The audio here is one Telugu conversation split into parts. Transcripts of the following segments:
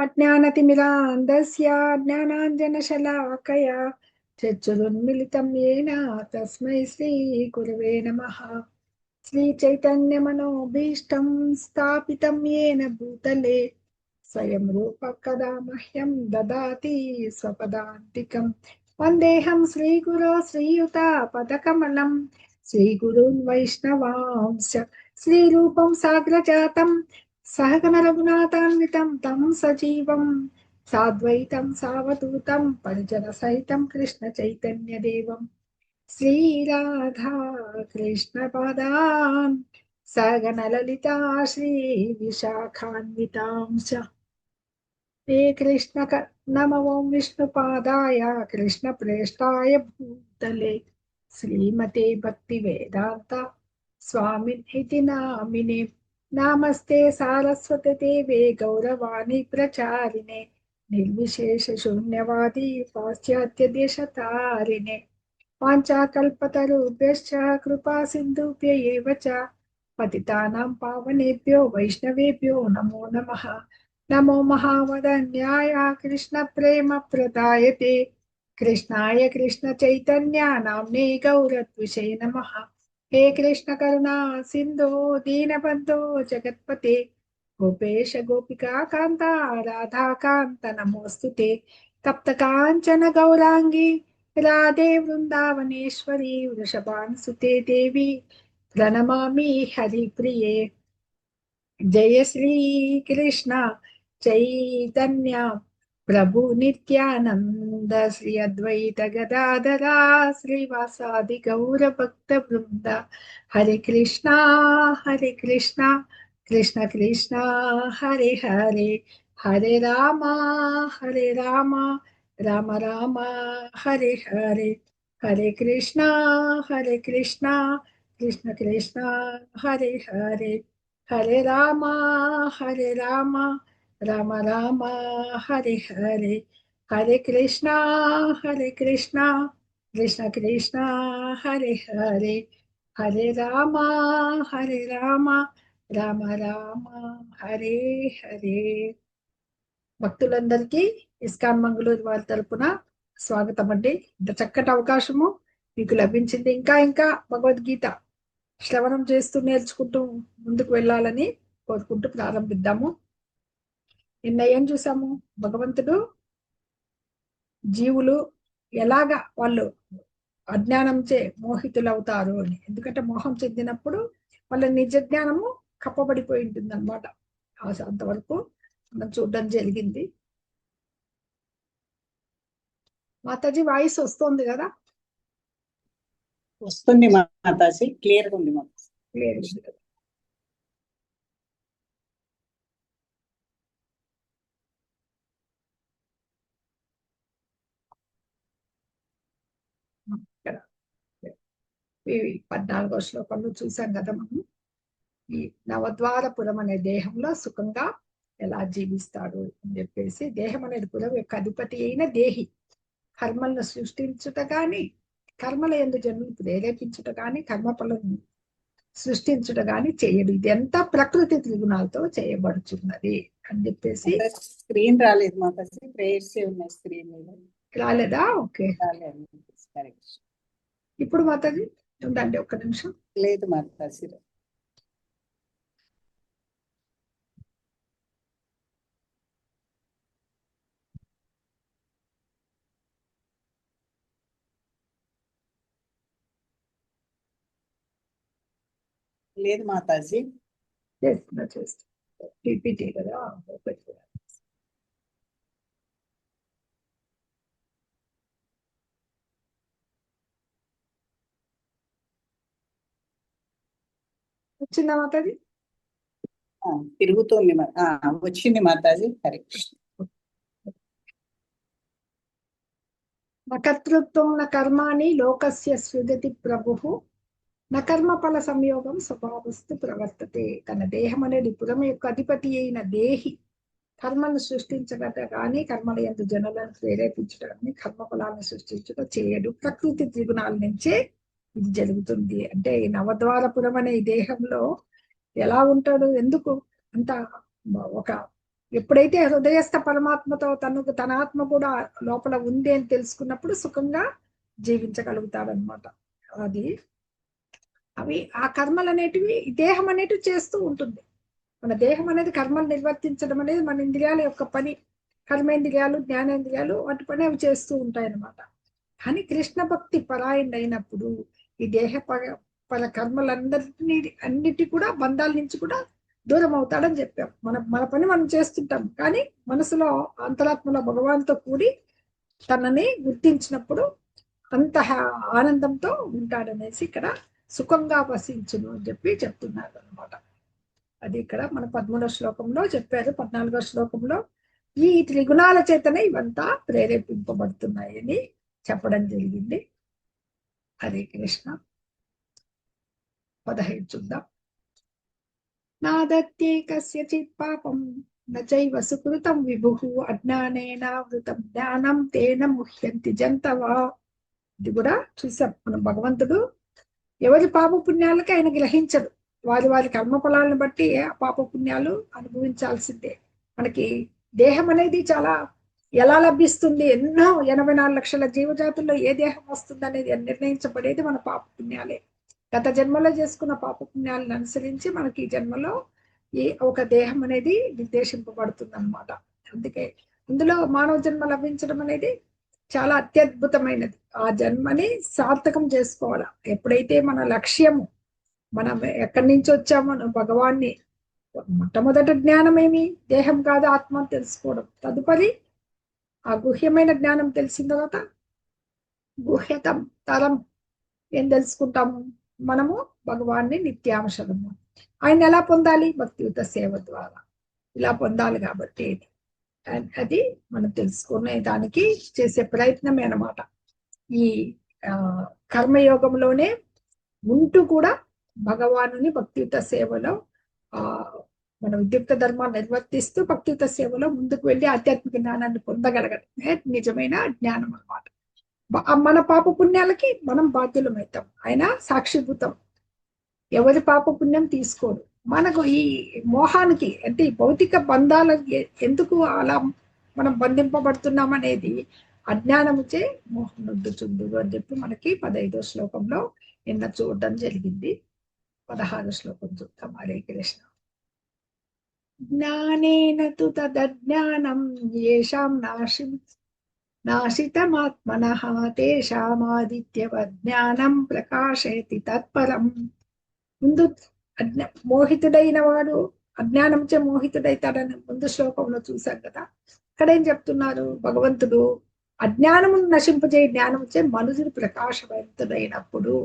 అజ్ఞానతిమిరాంధస్య జ్ఞానాంజనశలాకయా చక్షురున్మిళితం యేన తస్మై శ్రీ గురవే నమః. శ్రీ చైతన్య మనోభీష్టం స్థాపితం యేన భూతలే స్వయం రూప కదా మహ్యం దదాతి స్వపదాంతికం. వందేహం శ్రీగురో శ్రీయుత పదకమలం శ్రీగురున్ వైష్ణవాంశ శ్రీరూపం సాగ్రజాతం సహగణ రఘునాథాన్వితం తం సజీవం సాద్వైతం సావధూతం పరిజన సహితం కృష్ణ చైతన్య దేవం శ్రీరాధా కృష్ణ పదాన్ సగణ లలితా శ్రీ విశాఖాన్వితాంశ. హే కృష్ణ నమో విష్ణుపాదాయ కృష్ణ ప్రేష్టాయ భూతలే శ్రీమతే భక్తి వేదాంత స్వామినితి నామినే. నమస్తే సారస్వతి దేవే గౌరవాణి ప్రచారిణే నిర్విశేష శూన్యవాది పాశ్చాత్య దేశతారిణే. వాంఛాకల్పతరుభ్యశ్చ కృపా సింధుభ్య ఏవ చ పతితానాం పావనేభ్యో వైష్ణవేభ్యో నమో నమః. నమో మహావదన్యాయ కృష్ణ ప్రేమ ప్రదాయతే కృష్ణాయ కృష్ణ చైతన్య నామ్నే గౌరద్విషే నమః. హే కృష్ణ కరుణా సింధో దీనబంధో జగత్పతే గోపేశ గోపికా కాంత రాధాకాంత నమోస్తుతే. తప్త కాంచన గౌరాంగి రాధే వృందావనేశ్వరి వృషభానుసుతే దేవి ప్రణమామి హరిప్రియే. జయ శ్రీ కృష్ణ చైతన్య ప్రభు నిత్యానంద శ్రీ అద్వైత గదాధరా శ్రీవాసాది గౌర భక్త బృంద. హరే కృష్ణ కృష్ణ కృష్ణ హరే హరే హరే రామ రామ రామ హరే హరే. హరే కృష్ణ కృష్ణ కృష్ణ హరే హరే హరే రామ రామ రామ హరే హరే. హరే కృష్ణ కృష్ణ కృష్ణ హరే హరే హరే రామ రామ రామ హరే హరే. భక్తులందరికీ ఇస్కాన్ మంగళూరు వారి తరపున స్వాగతం అండి. ఇంత చక్కటి అవకాశము మీకు లభించింది. ఇంకా ఇంకా భగవద్గీత శ్రవణం చేస్తూ నేర్చుకుంటూ ముందుకు వెళ్ళాలని కోరుకుంటూ ప్రారంభిద్దాము. నిన్న ఏం చూసాము? భగవంతుడు జీవులు ఎలాగా వాళ్ళు అజ్ఞానంచే మోహితులు అవుతారు అని. ఎందుకంటే మోహం చెందినప్పుడు వాళ్ళ నిజ జ్ఞానము కప్పబడిపోయి ఉంటుంది అనమాట. అంతవరకు మనం చూడడం జరిగింది. మాతాజీ వాయిస్ వస్తుంది కదా? వస్తుంది మాతాజీ, క్లియర్ గా ఉంది మాతాజీ. క్లియర్ ఉంది కదా? ఈ 14వ శ్లోకంలో చూసాం కదా మనం. ఈ నవద్వారపురం అనే దేహంలో సుఖంగా ఎలా జీవిస్తాడు అని చెప్పేసి, దేహం అనేది పురం యొక్క అధిపతి అయిన దేహి కర్మలను సృష్టించుట గాని, కర్మల యందు జన్మను ప్రేరేపించుట గాని, కర్మఫలను సృష్టించుట గాని చేయడు. ఇదంతా ప్రకృతి త్రిగుణాలతో చేయబడుచున్నది అని చెప్పేసి. స్క్రీన్ రాలేదు మాతాజీ, ప్రేయర్స్ ఉన్నాయి స్క్రీన్ మీద. రాలేదా? ఓకే, ఇప్పుడు మాతాజీ ఉండండి ఒక్క నిమిషం. లేదు మాతాజీ, లేదు మాతాజీ. చేస్తున్నా పీపీటీ కదా. వచ్చిందా మాతాజీ? తిరుగుతుంది. వచ్చింది మాతాజీ. హరే కృష్ణ. నకర్తృత్వం న కర్మాణి లోకస్య సృజతి ప్రభుః న కర్మఫల సంయోగం స్వభావస్తు ప్రవర్తతే. తన దేహం అనేది పురం యొక్క అధిపతి అయిన దేహి కర్మను సృష్టించగట కానీ, కర్మల యందు జనులను ప్రేరేపించడం కానీ, కర్మఫలాన్ని సృష్టించడం చేయడు. ప్రకృతి త్రిగుణాల నుంచే ఇది జరుగుతుంది. అంటే ఈ నవద్వారపురం అనే ఈ దేహంలో ఎలా ఉంటాడు? ఎందుకు అంత ఒక ఎప్పుడైతే హృదయస్థ పరమాత్మతో తన ఆత్మ కూడా లోపల ఉంది అని తెలుసుకున్నప్పుడు సుఖంగా జీవించగలుగుతాడనమాట. అది అవి ఆ కర్మలు అనేటివి ఈ దేహం అనేటివి చేస్తూ ఉంటుంది. మన దేహం అనేది కర్మలు నిర్వర్తించడం అనేది మన ఇంద్రియాల యొక్క పని. కర్మేంద్రియాలు, జ్ఞానేంద్రియాలు వాటి పని అవి చేస్తూ ఉంటాయి అన్నమాట. కానీ కృష్ణ భక్తి పరాయణ అయినప్పుడు ఈ దేహ పర అన్నిటి కూడా బంధాల నుంచి కూడా దూరం అవుతాడని చెప్పాం. మన పని మనం చేస్తుంటాం, కానీ మనసులో అంతరాత్మలో భగవాన్తో కూడి తనని గుర్తించినప్పుడు అంత ఆనందంతో ఉంటాడనేసి ఇక్కడ సుఖంగా వసించును అని చెప్పి చెప్తున్నారు అనమాట. అది ఇక్కడ మన 13వ శ్లోకంలో చెప్పారు. 14వ శ్లోకంలో ఈ త్రిగుణాల చేతనే ఇవంతా ప్రేరేపింపబడుతున్నాయని చెప్పడం జరిగింది. హరే కృష్ణ. 15 చూద్దాం. నాదత్తే కస్యచిత్ పాపం నచైవ సుకృతం విభుః అజ్ఞానేనావృతం జ్ఞానం తేన ముహ్యంతి జంతవా. ఇది కూడా చూసాం మనం. భగవంతుడు ఎవరి పాప పుణ్యాలకి ఆయన గ్రహించడు. వారి కర్మ ఫలాలను బట్టి ఆ పాప పుణ్యాలు అనుభవించాల్సిందే. మనకి దేహం అనేది చాలా ఎలా లభిస్తుంది? ఎన్నో 84 లక్షల జీవజాతుల్లో ఏ దేహం వస్తుంది అనేది నిర్ణయించబడేది మన పాప పుణ్యాలే. గత జన్మలో చేసుకున్న పాప పుణ్యాలను అనుసరించి మనకి ఈ జన్మలో ఒక దేహం అనేది నిర్దేశింపబడుతుంది అనమాట. అందుకే అందులో మానవ జన్మ లభించడం అనేది చాలా అత్యద్భుతమైనది. ఆ జన్మని సార్థకం చేసుకోవాలి. ఎప్పుడైతే మన లక్ష్యము మనం ఎక్కడి నుంచి వచ్చామో భగవాన్ని, మొట్టమొదటి జ్ఞానం ఏమి? దేహం కాదు ఆత్మ అని తెలుసుకోవడం. తదుపరి ఆ గుహ్యమైన జ్ఞానం తెలిసిన తర్వాత గుహ్యతం తరం ఏం తెలుసుకుంటాము? మనము భగవాన్ని నిత్యాంశము. ఆయన ఎలా పొందాలి? భక్తియుత సేవ ద్వారా ఇలా పొందాలి. కాబట్టి అది మనం తెలుసుకునే దానికి చేసే ప్రయత్నమే అన్నమాట. ఈ కర్మయోగంలోనే ఉంటూ కూడా భగవానుని భక్తియుత సేవలో మన విద్యుక్త ధర్మాన్ని నిర్వర్తిస్తూ భక్తియుత సేవలో ముందుకు వెళ్ళి ఆధ్యాత్మిక జ్ఞానాన్ని పొందగలగడమే నిజమైన జ్ఞానం అన్నమాట. మన పాప పుణ్యాలకి మనం బాధ్యులమవుతాం. ఆయన సాక్షిభూతం. ఎవరి పాప పుణ్యం తీసుకోడు. మనకు ఈ మోహానికి అంటే ఈ భౌతిక బంధాలకి ఎందుకు అలా మనం బంధింపబడుతున్నాం అనేది అజ్ఞానముచే మోహం నొద్దుచుండు అని చెప్పి మనకి 15వ శ్లోకంలో నిన్న చూడడం జరిగింది. 16వ శ్లోకం చూద్దాం. హరే కృష్ణ. జ్ఞానేన తు తదజ్ఞానం యేషాం నాశితమాత్మనః తేషామాదిత్యవజ్ఞానం ప్రకాశయతి తత్పరం. ముందు మోహితుడైన వాడు అజ్ఞానంచే మోహితుడైతాడని ముందు శ్లోకంలో చూశాం కదా. ఇక్కడ ఏం చెప్తున్నారు? భగవంతుడు అజ్ఞానమును నశింపజేయ జ్ఞానముచే మనుషుడు ప్రకాశవంతుడైనప్పుడు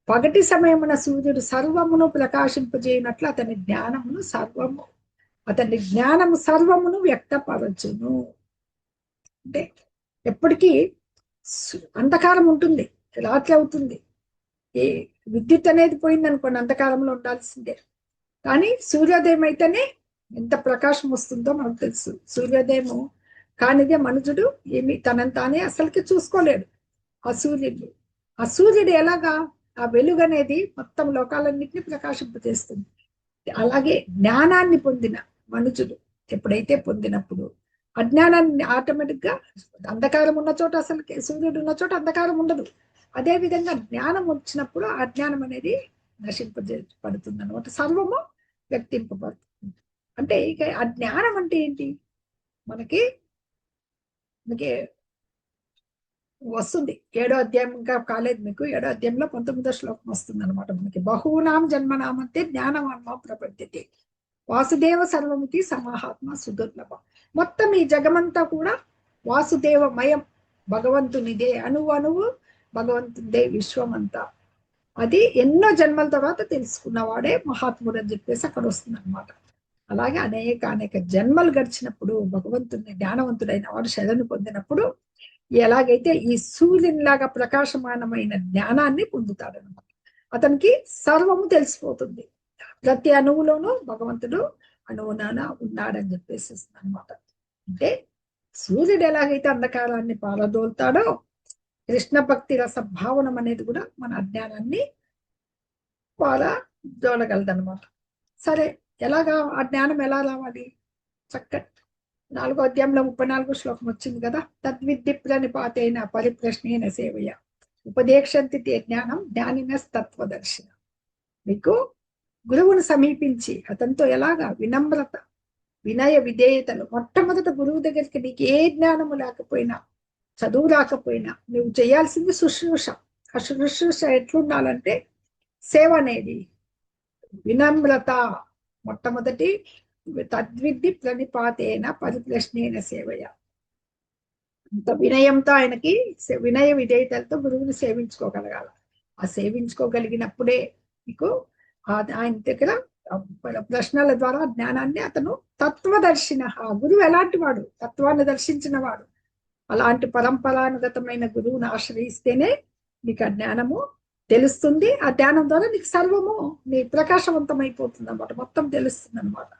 పగటి సమయమున సూర్యుడు సర్వమును ప్రకాశింపజేయనట్లు అతని జ్ఞానము సర్వమును వ్యక్తపరచును. అంటే ఎప్పటికీ అంధకారం ఉంటుంది, రాత్రి అవుతుంది. ఏ విద్యుత్ అనేది పోయింది అనుకోండి, అంధకారంలో ఉండాల్సిందే. కానీ సూర్యోదయం అయితేనే ఎంత ప్రకాశం వస్తుందో మనకు తెలుసు. సూర్యోదయము కానిదే మనుషుడు ఏమి తనంతానే అసలుకి చూసుకోలేడు. ఆ సూర్యుడు ఎలాగా ఆ వెలుగు అనేది మొత్తం లోకాలన్నింటినీ ప్రకాశింపజేస్తుంది. అలాగే జ్ఞానాన్ని పొందిన మనుషుడు ఎప్పుడైతే పొందినప్పుడు అజ్ఞానాన్ని ఆటోమేటిక్ గా, అంధకారం ఉన్న చోట అసలు సూర్యుడు ఉన్న చోట అంధకారం ఉండదు. అదే విధంగా జ్ఞానం వచ్చినప్పుడు ఆ జ్ఞానం అనేది నశింపజేయబడుతుంది అనమాట. సర్వము వ్యక్తింపబడుతుంది. అంటే ఇక ఆ జ్ఞానం అంటే ఏంటి? మనకి వస్తుంది. 7వ అధ్యాయం ఇంకా కాలేదు మీకు. 7వ అధ్యాయంలో 19వ శ్లోకం వస్తుంది అనమాట. మనకి బహూనాం జన్మనామంతే జ్ఞానవాన్మా ప్రపద్యతే వాసుదేవ సర్వమితి సమాహాత్మ సుదుర్లభ. మొత్తం ఈ జగమంతా కూడా వాసుదేవమయం, భగవంతునిదే. అణువు భగవంతునిదే విశ్వమంతా. అది ఎన్నో జన్మల తర్వాత తెలుసుకున్నవాడే మహాత్ముడు అని చెప్పేసి అక్కడ వస్తుంది అనమాట. అలాగే అనేక జన్మలు గడిచినప్పుడు భగవంతుని జ్ఞానవంతుడైన వాడు శరణు పొందినప్పుడు ఎలాగైతే ఈ సూర్యునిలాగా ప్రకాశమానమైన జ్ఞానాన్ని పొందుతాడనమాట. అతనికి సర్వము తెలిసిపోతుంది. ప్రతి అణువులోనూ భగవంతుడు అణువునాన ఉన్నాడని చెప్పేసి అనమాట. అంటే సూర్యుడు ఎలాగైతే అంధకారాన్ని పారదోలుతాడో కృష్ణ భక్తి రస భావనం అనేది కూడా మన అజ్ఞానాన్ని పారదోలగలదనమాట. సరే, ఎలాగా ఆ జ్ఞానం ఎలా రావాలి? చక్కటి 4వ అధ్యాయంలో 34వ శ్లోకం వచ్చింది కదా. తద్విద్ది ప్రణిపాతేన పరిప్రశ్నేన సేవయ ఉపదేక్షంతి తే జ్ఞానం జ్ఞానినస్తత్వదర్శన. మీకు గురువును సమీపించి అతనితో ఎలాగా వినమ్రత వినయ విధేయతలు. మొట్టమొదట గురువు దగ్గరికి నీకు ఏ జ్ఞానము లేకపోయినా చదువు రాకపోయినా నువ్వు చేయాల్సింది శుశ్రూష. ఆ శుశ్రూష ఎట్లుండాలంటే సేవ అనేది వినమ్రత. మొట్టమొదటి తద్విద్ది ప్రణిపాతేన పరిప్రశ్నేన సేవయ. అంత వినయంతో ఆయనకి వినయ విధేయతలతో గురువుని సేవించుకోగలగాల. ఆ సేవించుకోగలిగినప్పుడే మీకు ఆయన దగ్గర ప్రశ్నల ద్వారా జ్ఞానాన్ని అతను తత్వదర్శిన. గురువు ఎలాంటి వాడు? తత్వాన్ని దర్శించిన వాడు. అలాంటి పరంపరానుగతమైన గురువుని ఆశ్రయిస్తేనే నీకు ఆ జ్ఞానము తెలుస్తుంది. ఆ జ్ఞానం ద్వారా నీకు సర్వము నీ ప్రకాశవంతమైపోతుంది అనమాట, మొత్తం తెలుస్తుంది అనమాట.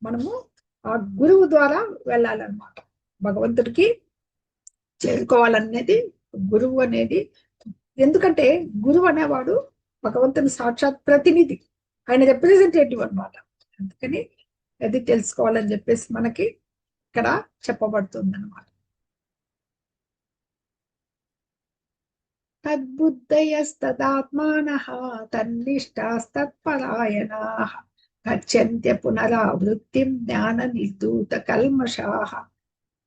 మనము ఆ గురువు ద్వారా వెళ్ళాలన్నమాట. భగవంతుడికి చేరుకోవాలనేది గురువు అనేది. ఎందుకంటే గురువు అనేవాడు భగవంతుని సాక్షాత్ ప్రతినిధి, ఆయన రిప్రజెంటేటివ్ అనమాట. అందుకని అది తెలుసుకోవాలని చెప్పేసి మనకి ఇక్కడ చెప్పబడుతుంది అనమాట. తద్బుద్ధయస్తదాత్మానః తన్నిష్టాస్తత్పరాయణాః గచ్చంత్య పునరావృత్తిం జ్ఞాన నిర్ధూత కల్మషాః.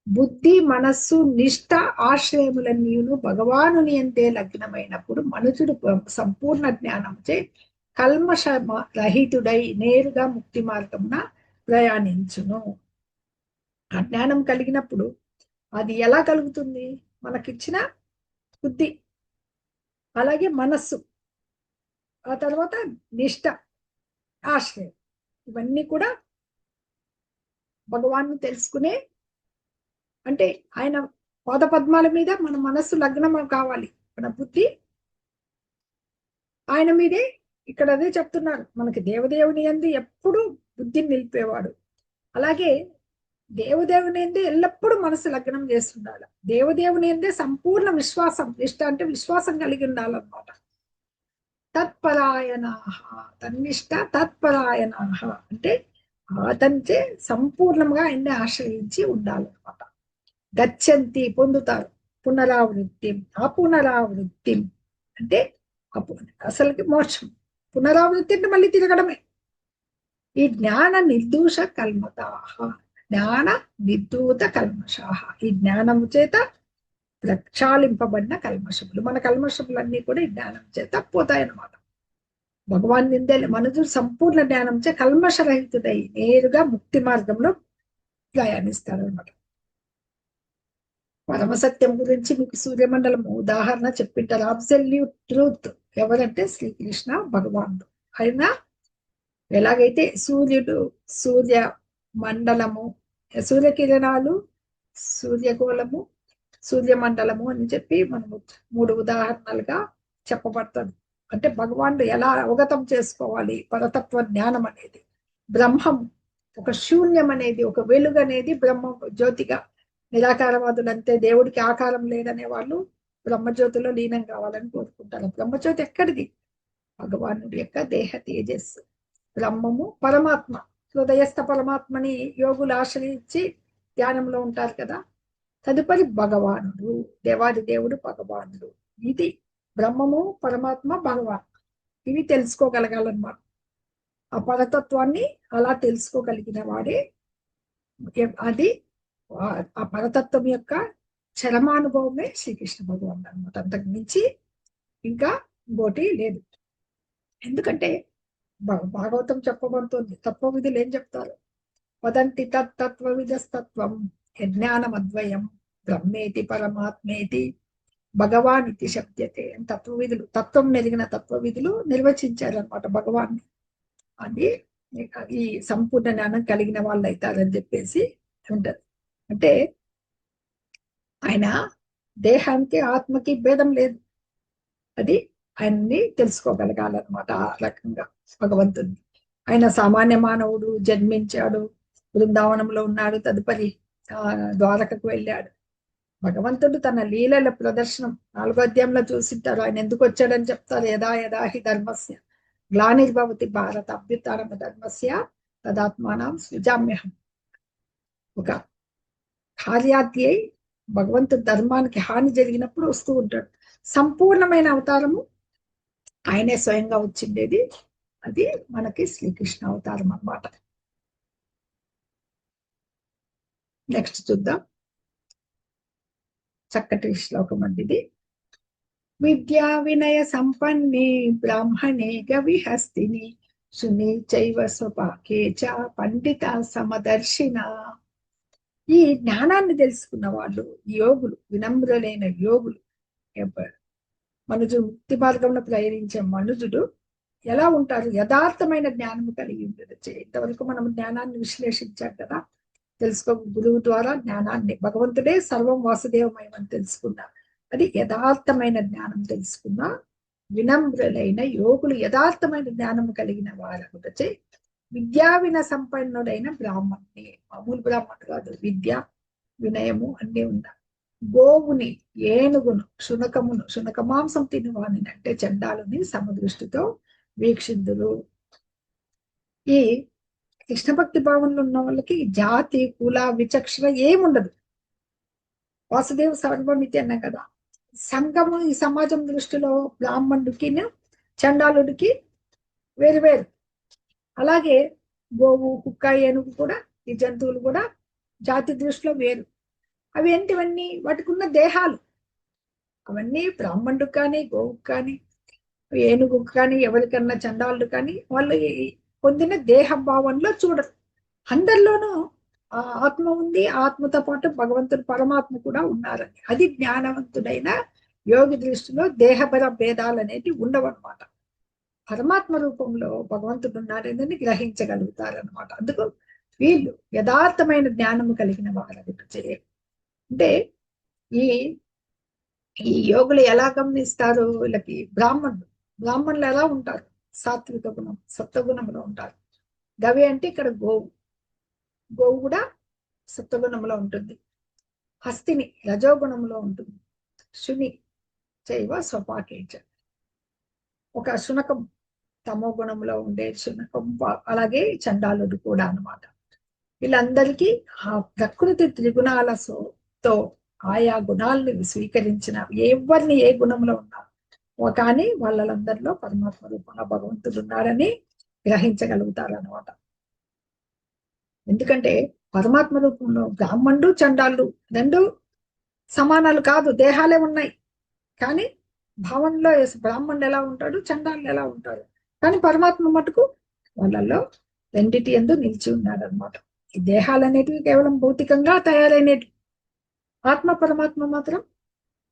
బుద్ధి మనస్సు నిష్ట ఆశ్రయములన్నీయును భగవానుని యందే లగ్నమైనప్పుడు మనుషుడు సంపూర్ణ జ్ఞానంచే కల్మష రహితుడై నేరుగా ముక్తి మార్గమున ప్రయాణించును. ఆ జ్ఞానం కలిగినప్పుడు అది ఎలా కలుగుతుంది? మనకిచ్చిన బుద్ధి, అలాగే మనస్సు, ఆ తర్వాత నిష్ట, ఆశ్రయం, ఇవన్నీ కూడా భగవాన్ని తెలుసుకునే, అంటే ఆయన పాద పద్మాల మీద మన మనస్సు లగ్నం కావాలి, మన బుద్ధి ఆయన మీదే. ఇక్కడ అదే చెప్తున్నారు మనకి, దేవదేవుని యందు ఎప్పుడు బుద్ధిని నిలిపేవాడు. అలాగే దేవదేవుని యందే ఎల్లప్పుడూ మనసు లగ్నం చేస్తుండాలి. దేవదేవుని యందే సంపూర్ణ విశ్వాసం, నిష్ట అంటే విశ్వాసం కలిగి ఉండాలన్నమాట. తత్పరాయణాః, తన్నిష్ట తత్పరాయణాః అంటే అతనిచే సంపూర్ణంగా ఆయన్ని ఆశ్రయించి ఉండాలన్నమాట. గచ్చంతి పొందుతారు, పునరావృత్తి. ఆ పునరావృత్తి అంటే అసలుకి మోక్షం. పునరావృత్తి అంటే మళ్ళీ తిరగడమే. ఈ జ్ఞాన నిర్దూష కల్మతాః, జ్ఞాన నిర్ధూత కల్మషాః. ఈ జ్ఞానము చేత ప్రక్షాళింపబడిన కల్మషములు, మన కల్మషములన్నీ కూడా ఈ జ్ఞానం చేత పోతాయన్నమాట. భగవాన్ నిందే మనుషుడు సంపూర్ణ జ్ఞానం చే కల్మషరహితుడై నేరుగా ముక్తి మార్గంలో ప్రయాణిస్తారు అనమాట. పరమసత్యం గురించి మీకు సూర్యమండలం ఉదాహరణ చెప్పింటారు. అబ్సల్యూట్ ట్రూత్ ఎవరంటే శ్రీకృష్ణ భగవానుడు. ఆయన ఎలాగైతే సూర్యుడు, సూర్య మండలము, సూర్యకిరణాలు, సూర్యగోళము, సూర్యమండలము అని చెప్పి మనము 3 ఉదాహరణలుగా చెప్పబడుతుంది. అంటే భగవానుడు ఎలా అవగతం చేసుకోవాలి పరతత్వ జ్ఞానం అనేది. బ్రహ్మం ఒక శూన్యం అనేది, ఒక వెలుగు అనేది బ్రహ్మ జ్యోతిగా. నిరాకారవాదులు అంతే, దేవుడికి ఆకారం లేదనే వాళ్ళు బ్రహ్మజ్యోతిలో లీనం కావాలని కోరుకుంటారు. బ్రహ్మజ్యోతి ఎక్కడిది? భగవానుడి యొక్క దేహ తేజస్సు. బ్రహ్మము పరమాత్మ, హృదయస్థ పరమాత్మని యోగులు ఆశ్రయించి ధ్యానంలో ఉంటారు కదా. తదుపరి భగవానుడు, దేవాది దేవుడు భగవానుడు. ఇది బ్రహ్మము, పరమాత్మ, భగవాన్, ఇవి తెలుసుకోగలగాలన్నమాట. ఆ పరతత్వాన్ని అలా తెలుసుకోగలిగిన వాడే అది ఆ పరతత్వం యొక్క చరమానుభవమే శ్రీకృష్ణ భగవాన్ అనమాట. అంతకు మించి ఇంకా ఇంకోటి లేదు. ఎందుకంటే భాగవతం చెప్పబడుతుంది. తత్వవిధులు ఏం చెప్తారు? వదంతి తత్వవిధస్తత్వం యజ్ఞానమద్వయం బ్రహ్మేతి పరమాత్మేతి భగవాన్ ఇది శబ్దతే. తత్వవిధులు, తత్వం మెరిగిన తత్వవిధులు నిర్వచించారనమాట భగవాన్ని. అది ఈ సంపూర్ణ జ్ఞానం కలిగిన వాళ్ళు అవుతారని చెప్పేసి ఉంటది. అంటే ఆయన దేహానికి ఆత్మకి భేదం లేదు. అది ఆయన్ని తెలుసుకోగలగాలన్నమాట. ఆ రకంగా భగవంతుని ఆయన సామాన్య మానవుడు, జన్మించాడు, బృందావనంలో ఉన్నాడు, తదుపరి ద్వారకకు వెళ్ళాడు. భగవంతుడు తన లీలల ప్రదర్శనం 4వ అధ్యాయంలో చూసింటారు. ఆయన ఎందుకు వచ్చాడని చెప్తారు. యదా యదా హి ధర్మస్య గ్లానిర్భవతి భారత అభ్యుత్థానం ధర్మస్య తదాత్మానం సృజామ్యహం. ఒక కార్యార్థి అయి భగవంతుడి ధర్మానికి హాని జరిగినప్పుడు వస్తూ ఉంటాడు. సంపూర్ణమైన అవతారము ఆయనే స్వయంగా వచ్చిండేది. అది మనకి శ్రీకృష్ణ అవతారం అన్నమాట. నెక్స్ట్ చూద్దాం. చక్కటి శ్లోకం అండి ఇది. విద్యా వినయ సంపన్నే బ్రాహ్మణే గవిహస్తిని శుని చైవ స్వపాకే చ పండిత సమదర్శిన. ఈ జ్ఞానాన్ని తెలుసుకున్న వాళ్ళు యోగులు, వినమ్రులైన యోగులు, మనుజు ముక్తి మార్గంలో ప్రయాణించే మనుజుడు ఎలా ఉంటారు? యథార్థమైన జ్ఞానము కలిగి ఉండదు. ఇంతవరకు మనం జ్ఞానాన్ని విశ్లేషించాం కదా, తెలుసుకో గురువు ద్వారా జ్ఞానాన్ని, భగవంతుడే సర్వం వాసుదేవమయం అని తెలుసుకున్నా. అది యథార్థమైన జ్ఞానం తెలుసుకున్న వినమ్రులైన యోగులు, యథార్థమైన జ్ఞానము కలిగిన వారు విద్యా విన సంపన్నుడైన బ్రాహ్మణుని. మామూలు బ్రాహ్మణుడు కాదు, విద్య వినయము అన్నీ ఉన్నా. గోవుని, ఏనుగును, శునకమును, శునక మాంసం తినువాని అంటే చండాలుని సమదృష్టితో వీక్షిందురు. ఈ కృష్ణ భక్తి భావనలో ఉన్న వాళ్ళకి జాతి, కుల, విచక్షణ ఏముండదు. వాసుదేవ సర్వమితి అన్నా కదా. సంఘము ఈ సమాజం దృష్టిలో బ్రాహ్మణుడికి చండాలుడికి వేరు వేరు. అలాగే గోవు, కుక్క, ఏనుగు కూడా, ఈ జంతువులు కూడా జాతి దృష్టిలో వేరు. అవి ఏంటివన్నీ? వాటికి ఉన్న దేహాలు. అవన్నీ బ్రాహ్మణుడు కానీ, గోవుకు కానీ, ఏనుగు కానీ, ఎవరికన్నా చండాలుడు కానీ వాళ్ళు పొందిన దేహ భావంలో చూడరు. అందరిలోనూ ఆత్మ ఉంది, ఆత్మతో పాటు భగవంతుడు పరమాత్మ కూడా ఉన్నారని. అది జ్ఞానవంతుడైన యోగి దృష్టిలో దేహపర భేదాలు అనేవి ఉండవన్నమాట. పరమాత్మ రూపంలో భగవంతుడు ఉన్నారని గ్రహించగలుగుతారనమాట. అందుకు వీళ్ళు యథార్థమైన జ్ఞానము కలిగిన వారు. అంటే ఈ ఈ యోగులు ఎలా గమనిస్తారు? వీళ్ళకి బ్రాహ్మణులు ఎలా ఉంటారు? సాత్విక గుణం, సత్వగుణంలో ఉంటారు. గవి అంటే ఇక్కడ గోవు, గోవు కూడా సత్వగుణంలో ఉంటుంది. హస్తిని రజోగుణంలో ఉంటుంది. శుని చైవ స్వపాకేచ, ఒక శునకం తమో గుణంలో ఉండే శునకం, అలాగే చండాలుడు కూడా అన్నమాట. వీళ్ళందరికీ ఆ ప్రకృతి త్రిగుణాలతో ఆయా గుణాలను స్వీకరించిన ఎవరిని ఏ గుణంలో ఉన్నారు కానీ వాళ్ళందరిలో పరమాత్మ రూపంలో భగవంతుడు ఉన్నారని గ్రహించగలుగుతారు అన్నమాట. ఎందుకంటే పరమాత్మ రూపంలో బ్రాహ్మణుడు, చండాలుడు రెండు సమానాలు కాదు, దేహాలే ఉన్నాయి. కానీ భావనలో బ్రాహ్మణుడు ఎలా ఉంటాడు, చండాలుడు ఎలా ఉంటాడు. కానీ పరమాత్మ మటుకు వాళ్ళల్లో రెండిటి యందు నిలిచి ఉన్నాడు అనమాట. ఈ దేహాలు అనేటివి కేవలం భౌతికంగా తయారైనవి. ఆత్మ పరమాత్మ మాత్రం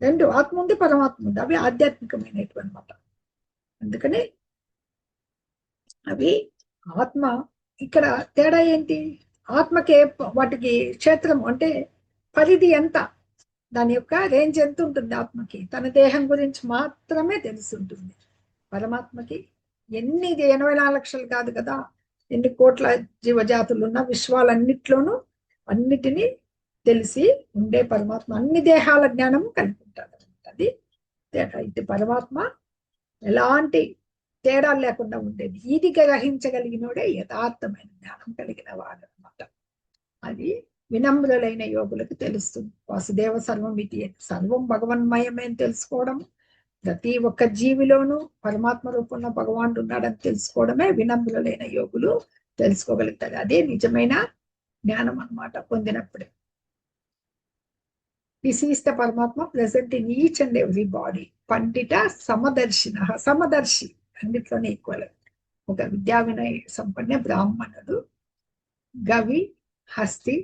రెండు, ఆత్మ ఉంది, పరమాత్మ ఉంది. అవి ఆధ్యాత్మికమైనవి అనమాట. అందుకని అవి ఆత్మ. ఇక్కడ తేడా ఏంటి? ఆత్మకే వాటికి క్షేత్రం అంటే పరిధి ఎంత, దాని యొక్క రేంజ్ ఎంత ఉంటుంది? ఆత్మకి తన దేహం గురించి మాత్రమే తెలిసి ఉంటుంది. పరమాత్మకి ఎన్ని 84 లక్షలు కాదు కదా, ఎన్ని కోట్ల జీవజాతులు ఉన్న విశ్వాలన్నిట్లోనూ అన్నిటినీ తెలిసి ఉండే పరమాత్మ అన్ని దేహాల జ్ఞానము కలిగి ఉంటాడు. అది తేడా. ఇది పరమాత్మ ఎలాంటి తేడాలు లేకుండా ఉండేది. ఇది గ్రహించగలిగినోడే యథార్థమైన జ్ఞానం కలిగిన వాడు అనమాట. అది వినమ్రులైన యోగులకు తెలుస్తుంది. వాసుదేవ సర్వమితి, సర్వం భగవన్మయమే అని తెలుసుకోవడం, ప్రతి ఒక్క జీవిలోనూ పరమాత్మ రూపంలో భగవానుడు ఉన్నాడని తెలుసుకోవడమే వినమ్రులైన యోగులు తెలుసుకోగలుగుతారు. అదే నిజమైన జ్ఞానం అన్నమాట పొందినప్పుడే. దిస్ ఈస్ ద పరమాత్మ present in each and every body. Pandit సమదర్శిన, సమదర్శి అన్నిట్లోనే equal. ఒక విద్యా వినయ సంపన్న బ్రాహ్మణుడు, గవి, హస్తి,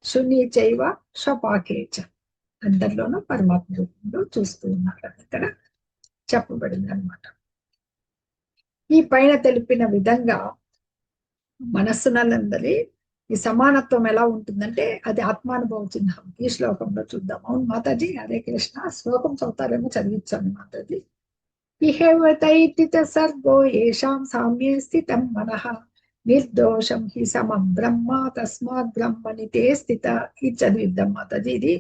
శూన్య చైవ స్వపాకేచ అందరిలోనూ పరమాత్మ రూపంలో చూస్తూ ఉన్నాడు అని ఇక్కడ చెప్పబడింది అనమాట. ఈ పైన తెలిపిన విధంగా మనస్సునందరి ఈ సమానత్వం ఎలా ఉంటుందంటే అది ఆత్మానుభవ చిహ్నం. ఈ శ్లోకంలో చూద్దాం. అవును మాతాజీ, హరే కృష్ణ. శ్లోకం చదువుతారేమో, చదివించాను మాతాజీ. ఇహేవతైతిత సర్గో ఏషాం సామ్యే స్థితం మనః నిర్దోషం హి సమం బ్రహ్మ తస్మాత్ బ్రహ్మని తే స్థిత. ఇది చదివిద్దాం మాతాజీ. ఇది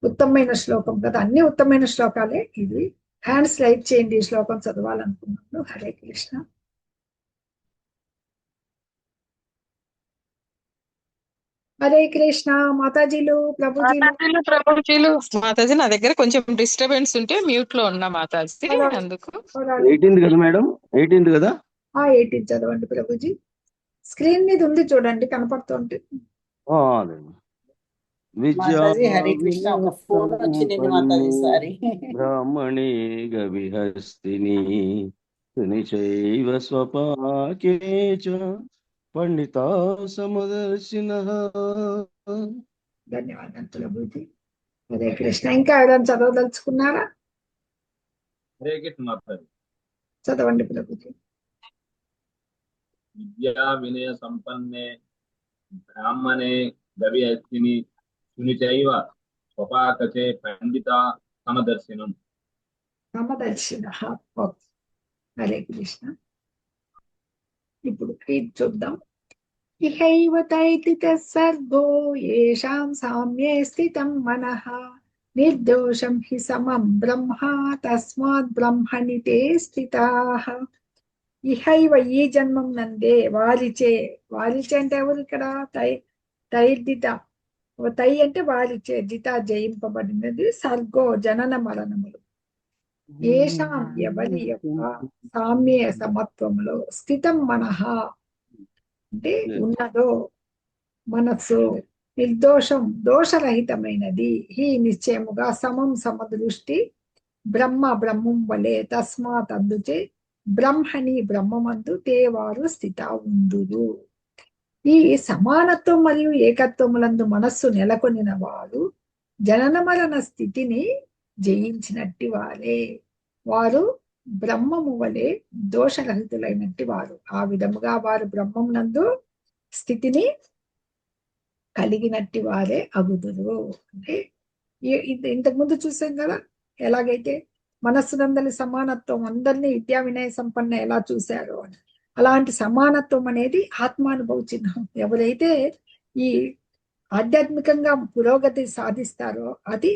ఉత్తమమైన శ్లోకం కదా, అన్ని ఉత్తమమైన శ్లోకాలే. ఇది హ్యాండ్స్ రైట్ చేయండి ఈ శ్లోకం చదవాలనుకున్నప్పుడు. హరే కృష్ణ. హరే కృష్ణ మాతాజీలు ప్రభుజీలు. మాతాజీలు ప్రభుజీలు. మాతాజీ నా దగ్గర కొంచెం డిస్టర్బెన్స్ ఉంటే మ్యూట్ లో ఉన్నా మాతాజీ, అలాగే అందుకు. అలాగే. 18th కదా మేడం? 18th కదా? 18 చదవండి ప్రభుజీ. స్క్రీన్ మీద ఉంది చూడండి, కనపడుతుంటే. అదే విద్యా మాతాజీ హరే కృష్ణ, ఒక ఫోన్ వచ్చింది మాతాజీ, సారీ. బ్రాహ్మణి గవిహస్తిని సునిచైవ స్వపాకే చ పండితా సమదర్శినః. ధన్యవాదాలు ప్రభుజీ. హరే కృష్ణ. ఇంకా ఎవరైనా చదవదలుచుకున్నారా? హరే కృష్ణ మాతాజీ. చదవండి ప్రభుజీ. విద్యా వినయ సంపన్నే బ్రాహ్మణే గవిహస్తిని సునిచైవ స్వపాకచే పండిత సమదర్శనం. సమదర్శిన. ఓకే. హరే కృష్ణ. ఇప్పుడు ఇది చూద్దాం. ఇహైవ తైతి తస్సర్గో యేషాం సామ్యే స్థితం మనః నిర్దోషం హి సమం బ్రహ్మ తస్మాత్ బ్రహ్మణి తే స్థితాః. ఇహైవ ఈ జన్మం నందే వారిచే. వారిచే అంటే ఎవరు ఇక్కడ? తైర్దిత. తై అంటే వారిచే, దిత జయింపబడినది. సర్గో జనన మరణములు. ఏషాం ఎవరి యొక్క సామ్య సమత్వంలో స్థితం మనః అంటే ఉన్నదో మనస్సు, నిర్దోషం దోషరహితమైనది, హి నిశ్చయముగా, సమం సమదృష్టి, బ్రహ్మ బ్రహ్మం వలె, తస్మాత్ అందుచే, బ్రహ్మని బ్రహ్మమందు తేవారు స్థిత ఉందురు. ఈ సమానత్వం మరియు ఏకత్వములందు మనస్సు నెలకొనిన వారు జనన మరణ స్థితిని జయించినట్టి వారే. వారు బ్రహ్మము వలె దోషరహితులైనట్టి వారు. ఆ విధముగా వారు బ్రహ్మం నందు స్థితిని కలిగినట్టి వారే అగుదురు. అంటే ఇంతకు ముందు చూసాం కదా, ఎలాగైతే మనస్సునందలి సమానత్వం, అందరినీ విద్యా వినయ సంపన్న ఎలా చూశారో అని. అలాంటి సమానత్వం అనేది ఆత్మానుభవ చిహ్నం. ఎవరైతే ఈ ఆధ్యాత్మికంగా పురోగతి సాధిస్తారో అది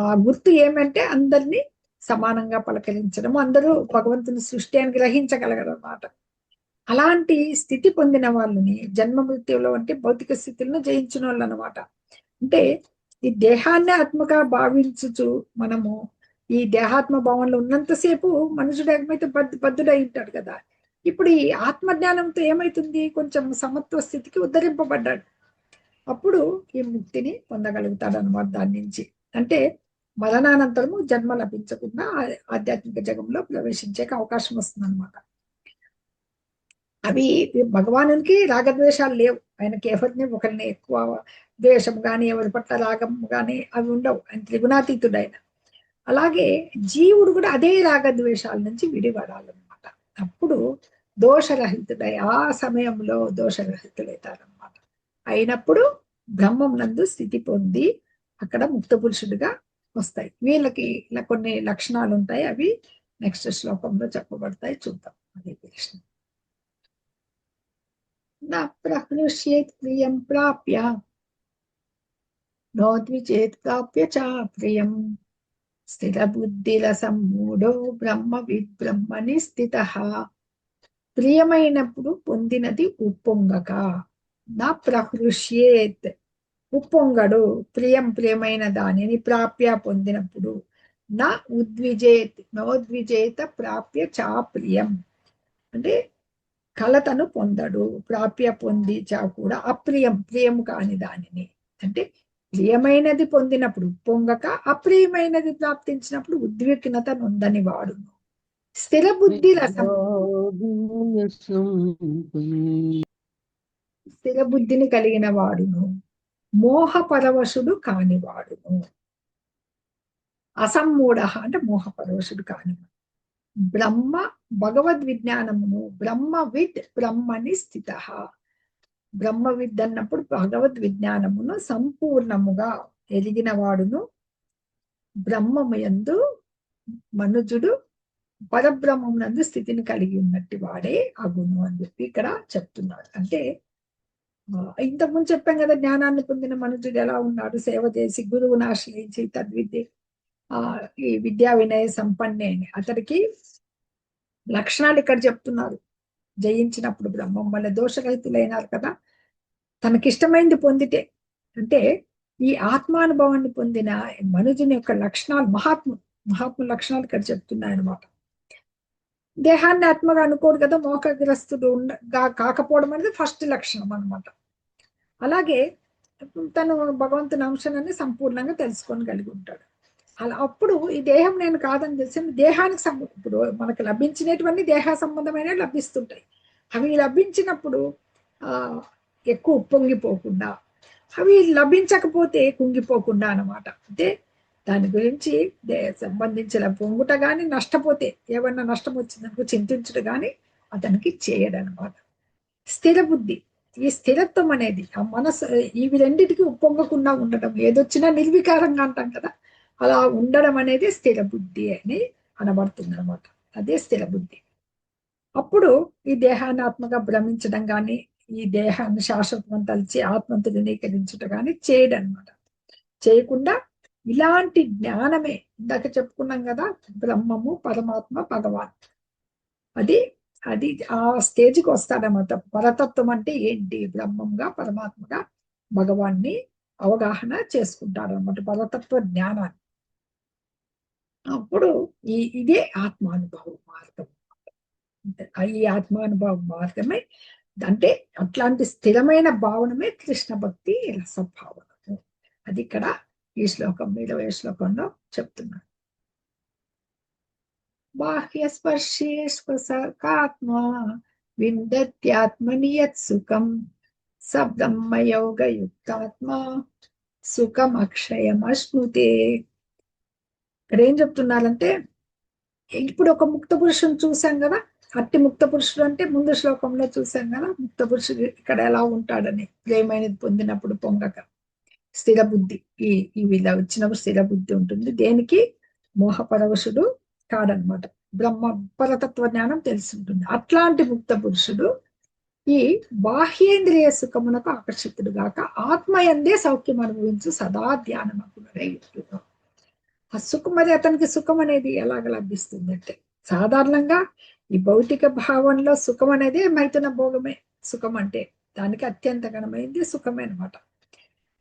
ఆ గుర్తు ఏమంటే అందరినీ సమానంగా పలకరించడం, అందరూ భగవంతుని సృష్టి అని గ్రహించగలగడం అన్నమాట. అలాంటి స్థితి పొందిన వాళ్ళని జన్మ మృత్యులో అంటే భౌతిక స్థితులను జయించిన వాళ్ళు అనమాట. అంటే ఈ దేహాన్ని ఆత్మగా భావించుచు మనము ఈ దేహాత్మ భావంలో ఉన్నంతసేపు మనుషుడు ఏమైతే బద్ధుడై ఉంటాడు కదా. ఇప్పుడు ఈ ఆత్మజ్ఞానంతో ఏమైతుంది, కొంచెం సమత్వ స్థితికి ఉద్ధరింపబడ్డాడు. అప్పుడు ఈ ముక్తిని పొందగలుగుతాడు అనమాట. దాని నుంచి అంటే మరణానంతరము జన్మ లభించకుండా ఆధ్యాత్మిక జగంలో ప్రవేశించే అవకాశం వస్తుంది అనమాట. అవి భగవానునికి రాగద్వేషాలు లేవు. ఆయనకి ఎవరిని ఒకరిని ఎక్కువ ద్వేషం కానీ, ఎవరి పట్ల రాగం కానీ అవి ఉండవు. ఆయన త్రిగుణాతీతుడు ఆయన. అలాగే జీవుడు కూడా అదే రాగద్వేషాల నుంచి విడిపడాలన్నమాట. అప్పుడు దోషరహితుడై ఆ సమయంలో దోషరహితుడైతారనమాట. అయినప్పుడు బ్రహ్మం నందు స్థితి పొంది అక్కడ ముక్త పురుషుడిగా వస్తాయి. వీళ్ళకి ఇలా కొన్ని లక్షణాలు ఉంటాయి. అవి నెక్స్ట్ శ్లోకంలో చెప్పబడతాయి, చూద్దాం. హరే కృష్ణ. నా ప్రహృష్యేత్ ప్రియం ప్రాప్య నోద్విచేత్ ప్రాప్య చ ప్రియం స్థిర బుద్ధిరసమ్మూఢో బ్రహ్మవిద్ బ్రహ్మని స్థితః. ప్రియమైనప్పుడు పొందినది ఉప్పొంగక. నా ప్రహృష్యేత్ ఉప్పొంగడు. ప్రియమైన దానిని ప్రాప్య పొందినప్పుడు. నా ఉద్విజేత్ నోద్విజేత ప్రాప్య చా ప్రియం అంటే కలతను పొందడు. ప్రాప్య పొంది చా కూడా ప్రియము కాని దానిని. అంటే ప్రియమైనది పొందినప్పుడు ఉప్పొంగక, అప్రియమైనది ప్రాప్తించినప్పుడు ఉద్విగ్నత నొందని వాడును. స్థిర బుద్ధి రసం, స్థిర బుద్ధిని కలిగిన వాడును. మోహ పరవశుడు కానివాడును. అసమ్మూఢ అంటే మోహ పరవశుడు కానివాడు. బ్రహ్మ భగవద్ విజ్ఞానమును బ్రహ్మవిద్ బ్రహ్మని స్థిత. బ్రహ్మవిద్ అన్నప్పుడు భగవద్ విజ్ఞానమును సంపూర్ణముగా ఎరిగిన వాడును. బ్రహ్మము యందు మనుజుడు పరబ్రహ్మమునందు స్థితిని కలిగి ఉన్నట్టు వాడే అగును అని చెప్పి ఇక్కడ చెప్తున్నాడు. అంటే ఇంతకుముందు చెప్పాం కదా, జ్ఞానాన్ని పొందిన మనుజుడు ఎలా ఉన్నాడు, సేవ చేసి గురువును ఆశ్రయించి తద్విద్య ఈ విద్యా వినయ సంపన్నే అని. అతడికి లక్షణాలు ఇక్కడ చెప్తున్నారు. జయించినప్పుడు బ్రహ్మం వల్ల దోషరహితులైనారు కదా. తనకిష్టమైంది పొందితే. అంటే ఈ ఆత్మానుభవాన్ని పొందిన మనుజుని యొక్క లక్షణాలు మహాత్మ లక్షణాలు ఇక్కడ చెప్తున్నాయన్నమాట. దేహాన్ని ఆత్మగా అనుకోడు కదా, మోహగ్రస్తుడు కాకపోవడం అనేది ఫస్ట్ లక్షణం అన్నమాట. అలాగే తను భగవంతుని అంశాన్ని సంపూర్ణంగా తెలుసుకోగలిగి ఉంటాడు. అలా అప్పుడు ఈ దేహం నేను కాదని తెలిసి దేహానికి ఇప్పుడు మనకు లభించినటువంటి దేహ సంబంధమైన లభిస్తుంటాయి. అవి లభించినప్పుడు ఎక్కువ పొంగిపోకుండా, అవి లభించకపోతే కుంగిపోకుండా అన్నమాట. అంటే దాని గురించి సంబంధించిన పొంగుట కానీ, నష్టపోతే ఏమన్నా నష్టం వచ్చిందనుకో చింతించుట కానీ అతనికి చేయడనమాట. స్థిర బుద్ధి, ఈ స్థిరత్వం అనేది ఆ మనసు, ఇవి రెండింటికి ఉప్పొంగకుండా ఉండటం, ఏదొచ్చినా నిర్వికారంగా అంటాం కదా, అలా ఉండడం అనేది స్థిర బుద్ధి అని అనబడుతుంది అనమాట. అదే స్థిర బుద్ధి. అప్పుడు ఈ దేహాన్ని ఆత్మగా భ్రమించడం కానీ, ఈ దేహాన్ని శాశ్వతం తలిచి ఆత్మను తృణీకరించడం కానీ చేయడం అనమాట. చేయకుండా ఇలాంటి జ్ఞానమే ఇందాక చెప్పుకున్నాం కదా, బ్రహ్మము, పరమాత్మ, భగవాన్, అది ఆ స్టేజ్కి వస్తాడనమాట. పరతత్వం అంటే ఏంటి, బ్రహ్మంగా, పరమాత్మగా, భగవాన్ని అవగాహన చేసుకుంటాడనమాట, పరతత్వ జ్ఞానాన్ని. అప్పుడు ఇదే ఆత్మానుభవ మార్గం. ఈ ఆత్మానుభవ మార్గమే, అంటే అట్లాంటి స్థిరమైన భావనమే కృష్ణ భక్తి రసభావన. అది ఇక్కడ ఈ శ్లోకం 20వ శ్లోకంలో చెప్తున్నారు. బాహ్య స్పర్శే స్పర్శకాత్మా విందత్యాత్మని యత్ సుఖం సబ్రహ్మయోగయుక్తాత్మా సుఖం అక్షయమశ్నుతే. ఇక్కడ ఏం చెప్తున్నారంటే, ఇప్పుడు ఒక ముక్త పురుషుని చూసాం కదా, అట్టి ముక్త పురుషుడు అంటే ముందు శ్లోకంలో చూసాం కదా, ముక్త పురుషుడు ఇక్కడ ఎలా ఉంటాడని, ప్రేమైనది పొందినప్పుడు పొంగక స్థిర బుద్ధి, ఇలా వచ్చినప్పుడు స్థిర బుద్ధి ఉంటుంది. దేనికి మోహపరవశుడు కాడనమాట, బ్రహ్మ పరతత్వ జ్ఞానం తెలిసి ఉంటుంది. అట్లాంటి ముక్త పురుషుడు ఈ బాహ్యేంద్రియ సుఖమునకు ఆకర్షితుడు గాక ఆత్మయందే సౌఖ్యం అనుభవించు సదా ధ్యానమగునరై. ఆ సుఖం, మరి అతనికి సుఖం అనేది ఎలాగ లభిస్తుంది అంటే, సాధారణంగా ఈ భౌతిక భావంలో సుఖం అనేది మైథున భోగమే సుఖం అంటే, దానికి అత్యంత ఘనమైంది సుఖమే అనమాట.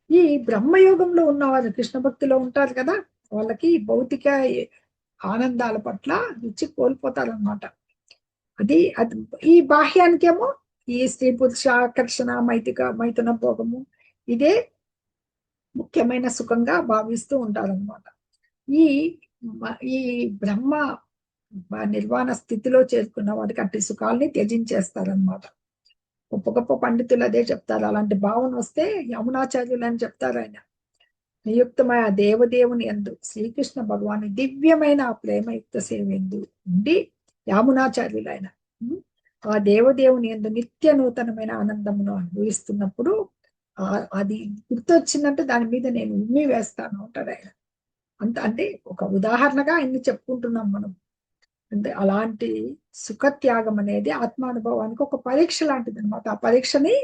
ఈ బ్రహ్మయోగంలో ఉన్నవారు, కృష్ణ భక్తిలో ఉంటారు కదా, వాళ్ళకి భౌతిక ఆనందాల పట్ల రుచి కోల్పోతారనమాట. అది ఈ బాహ్యానికేమో ఈ స్త్రీ పురుష ఆకర్షణ, మైథున భోగము ఇదే ముఖ్యమైన సుఖంగా భావిస్తూ ఉంటారనమాట. ఈ బ్రహ్మ నిర్వాణ స్థితిలో చేరుకున్న వాడికి అట్టి సుఖాలని త్యజించేస్తారనమాట. గొప్ప గొప్ప పండితులు అదే చెప్తారు. అలాంటి భావన వస్తే యమునాచార్యులు అని చెప్తారు. ఆయన నియుక్తమైన దేవదేవుని యందు శ్రీకృష్ణ భగవాని దివ్యమైన ఆ ప్రేమయుక్త సేవేందు ఉండి యామునాచార్యులు ఆయన ఆ దేవదేవుని యందు నిత్య నూతనమైన ఆనందమును అనుభవిస్తున్నప్పుడు అది గుర్తొచ్చిందంటే దాని మీద నేను ఉమ్మి వేస్తాను అంటాడు ఆయన. అంటే ఒక ఉదాహరణగా ఆయన్ని చెప్పుకుంటున్నాం మనం. అంటే అలాంటి సుఖత్యాగం అనేది ఆత్మానుభవానికి ఒక పరీక్ష లాంటిది అనమాట. ఆ పరీక్షని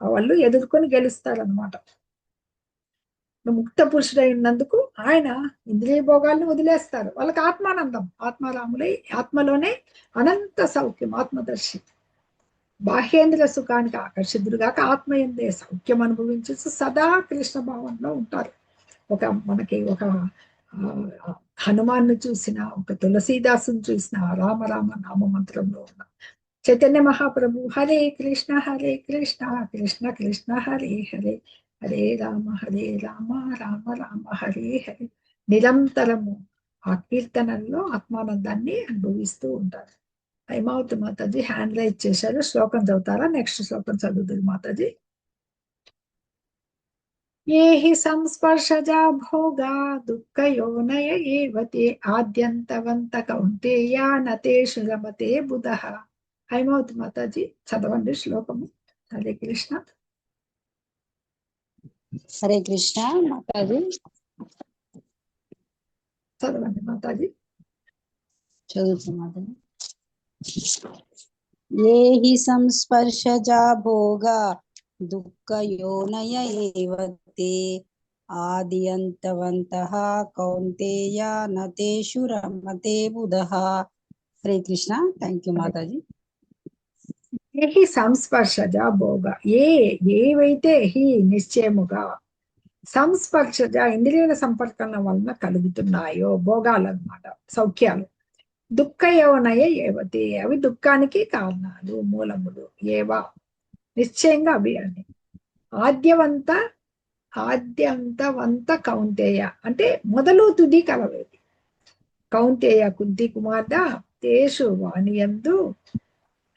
వాళ్ళు ఎదుర్కొని గెలుస్తారనమాట. ముక్త పురుషుడైనందుకు ఆయన ఇంద్రియ భోగాలను వదిలేస్తారు. వాళ్ళకి ఆత్మానందం, ఆత్మారాములై ఆత్మలోనే అనంత సౌఖ్యం, ఆత్మదర్శి. బాహ్యేంద్రియ సుఖానికి ఆకర్షితుడుగాక ఆత్మయందే సౌఖ్యం అనుభవించు సదా కృష్ణ భావంలో ఉంటారు. మనకి ఒక హనుమాన్ని చూసిన, ఒక తులసీదాసుని చూసిన రామ రామ నామ మంత్రంలో ఉన్న చైతన్య మహాప్రభు హరే కృష్ణ కృష్ణ కృష్ణ హరే హరే హరే రామ రామ రామ హరే హరే నిరంతరము ఆ కీర్తనల్లో ఆత్మానందాన్ని అనుభవిస్తూ ఉంటారు. హైమావతి మాతాజీ హ్యాండ్ రైజ్ చేశారు. శ్లోకం చదువుతారా? నెక్స్ట్ శ్లోకం చదువుతుంది మాతాజీ. ये हि संस्पर्शजा भोगा दुःखयोनय एव ते आद्यन्तवन्त कौन्तेया न तेषु रमते बुधः. హైమావతి మాతాజీ చదవండి శ్లోకము. హరే కృష్ణ. హరే కృష్ణ మాతాజీ. చదవండి మాతాజీ. చదువుతున్నా. ఏ హి సంస్పర్శజా భోగా దుఃఖయోనయ ఏవ తే ఆదియంతవంతః కౌంతేయ న తేషు రమతే బుధః. హరే కృష్ణ. థ్యాంక్ యూ మాతాజీ. హి సంస్పర్శజ భోగ ఏవైతే హి నిశ్చయముగా సంస్పర్శజ ఇంద్రియాల సంపర్కం వలన కలుగుతున్నాయో భోగాలు అన్నమాట, సౌఖ్యాలు. దుఃఖయోనయ ఏవతి అవి దుఃఖానికి కారణాలు, మూలములు. ఏవా నిశ్చయంగా అవి అని. ఆద్యంతవంత కౌంతేయ అంటే మొదలు తుది కలవేది. కౌంతేయ కుంతి కుమార్తె తేషు వాణియందు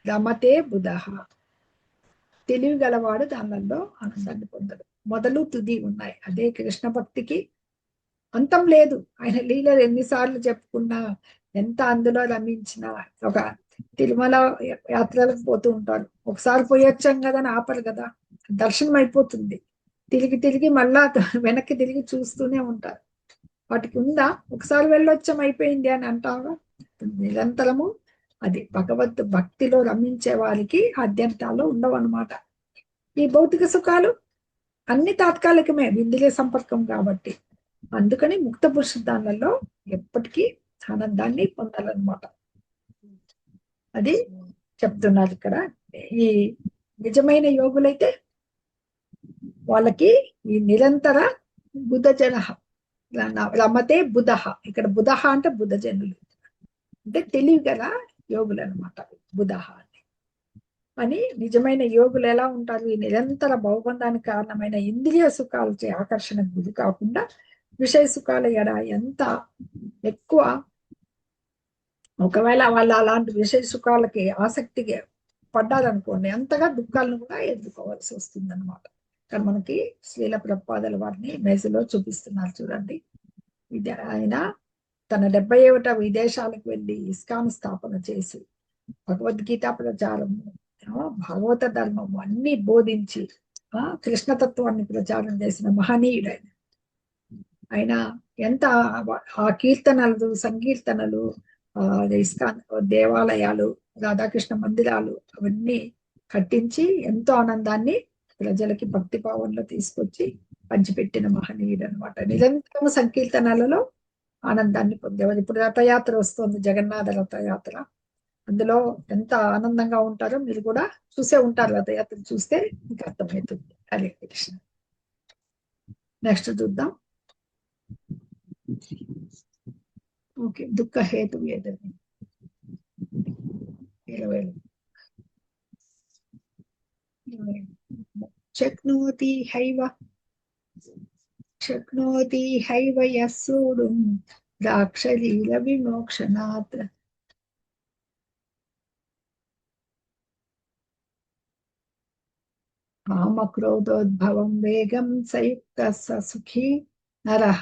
రమతే బుధః. తెలివి గలవాడు దానిలో ఆనందాన్ని పొందడు. మొదలు తుది ఉన్నాయి. అదే కృష్ణ భక్తికి అంతం లేదు. ఆయన లీలలు ఎన్నిసార్లు చెప్పుకున్నా, ఎంత అందులో రమించినా, ఒక తిరుమల యాత్రలకు పోతూ ఉంటాడు, ఒకసారి పోయొచ్చాం కదా అని ఆపరు కదా, దర్శనం అయిపోతుంది. తిరిగి మళ్ళా వెనక్కి తిరిగి చూస్తూనే ఉంటారు. వాటికి ఉందా ఒకసారి వెళ్ళొచ్చాం అయిపోయింది అని అంటావా? నిరంతరము అది భగవద్ భక్తిలో రమించే వారికి ఆద్యంతాలు ఉండవు అన్నమాట. ఈ భౌతిక సుఖాలు అన్ని తాత్కాలికమే, ఇంద్రియ సంపర్కం కాబట్టి. అందుకని ముక్త పురుషుద్ధాలలో ఎప్పటికీ ఆనందాన్ని పొందాలన్నమాట. అది చెప్తున్నారు ఇక్కడ. ఈ నిజమైన యోగులైతే వాళ్ళకి ఈ నిరంతర బుధజన రమతే బుధః. ఇక్కడ బుధః అంటే బుధజనులు అంటే తెలివి గల యోగులు అనమాట. బుధః అని నిజమైన యోగులు ఎలా ఉంటారు? ఈ నిరంతర భవబంధానికి కారణమైన ఇంద్రియ సుఖాలచే ఆకర్షణకు గురి కాకుండా విషయ సుఖాల ఎడ ఎంత ఎక్కువ, ఒకవేళ వాళ్ళు అలాంటి విషయ సుఖాలకి ఆసక్తిగా పడ్డారనుకోండి, అంతగా దుఃఖాలను కూడా ఎదుర్కోవాల్సి వస్తుంది అనమాట. ఇక్కడ మనకి శ్రీల ప్రభుపాదుల వారిని మేజలో చూపిస్తున్నారు చూడండి. ఆయన తన 71 విదేశాలకు వెళ్ళి ఇస్కాన్ స్థాపన చేసి భగవద్గీత ప్రచారము, భాగవత ధర్మము అన్ని బోధించి కృష్ణతత్వాన్ని ప్రచారం చేసిన మహనీయుడు ఆయన. ఆయన ఎంత ఆ కీర్తనలు, సంకీర్తనలు, ఇస్కాన్ దేవాలయాలు, రాధాకృష్ణ మందిరాలు అవన్నీ కట్టించి ఎంతో ఆనందాన్ని ప్రజలకి భక్తి భావంలో తీసుకొచ్చి పంచిపెట్టిన మహనీయుడు అనమాట. నిరంతరం సంకీర్తనలలో ఆనందాన్ని పొందేవారు. ఇప్పుడు రథయాత్ర వస్తుంది, జగన్నాథ రథయాత్ర. అందులో ఎంత ఆనందంగా ఉంటారో మీరు కూడా చూసే ఉంటారు. రథయాత్ర చూస్తే మీకు అర్థమవుతుంది. హరే కృష్ణ. నెక్స్ట్ చూద్దాం. ఓకే, దుఃఖ హేతు ఏదని 20 శక్నోతి హైవ యస్సూడుం ద్రాక్షలీల విమోక్షణాత్. కామక్రోధోద్భవం వేగం సయుక్త సుఖీ నరః.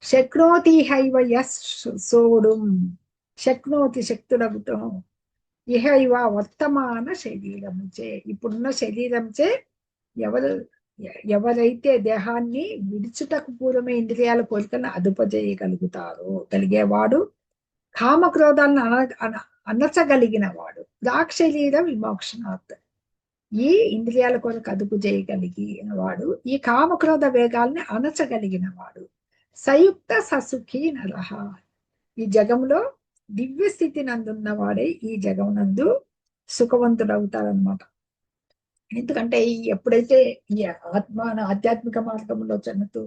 శక్నోతి హైవ యస్సూడుం, శక్నోతి శక్తులగుతో, ఇహైవ వర్తమాన శరీరముచే, ఇప్పుడున్న శరీరంచే ఎవరైతే దేహాన్ని విడుచుటకు పూర్వమే ఇంద్రియాల కోరికలను అదుపజేయగలుగుతారో కలిగేవాడు, కామక్రోధాలను అనచగలిగిన వాడు, ద్రాక్షలీల విమోక్షణాత్, ఈ ఇంద్రియాల కోరిక అదుపు చేయగలిగిన వాడు, ఈ కామక్రోధ వేగాల్ని అనచగలిగిన వాడు, సయుక్త ససుఖీ నరః, ఈ జగంలో దివ్య స్థితి నందున్న వాడే ఈ జగమునందు సుఖవంతుడవుతారనమాట. ఎందుకంటే ఎప్పుడైతే ఈ ఆధ్యాత్మిక మార్గంలో చెందుతూ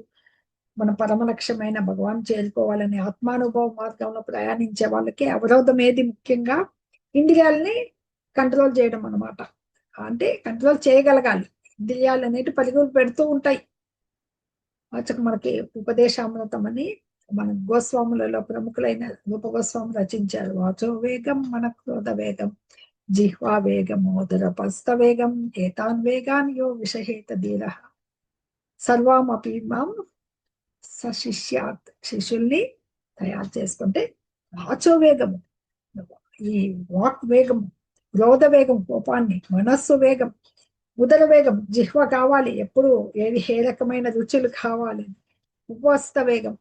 మన పరమ లక్ష్యమైన భగవాన్ చేరుకోవాలని ఆత్మానుభవ మార్గంలో ప్రయాణించే వాళ్ళకి అవరోధం ఏది? ముఖ్యంగా ఇంద్రియాలని కంట్రోల్ చేయడం అనమాట. అంటే కంట్రోల్ చేయగలగాలి. ఇంద్రియాలు అనేవి పరుగులు పెడుతూ ఉంటాయి. మనకి ఉపదేశామృతం అని మన గోస్వాములలో ప్రముఖులైన రూప గోస్వామి రచించారు. వాచో వేగం మన క్రోధ వేగం, జిహ్వా వేగం ఓదరపస్త వేగం, ఏతాన్ వేగాన్ యో విషహేత ధీర సర్వామపి మాం సశిష్యాత్. శిష్యుల్ని తయారు చేసుకుంటే వాచో వేగము, ఈ వాక్ వేగము, క్రోధ వేగం కోపాన్ని, మనస్సు వేగం, ఉదర వేగం జిహ్వ కావాలి, ఎప్పుడు ఏ రకమైన రుచులు కావాలి, ఉపవస్త వేగం,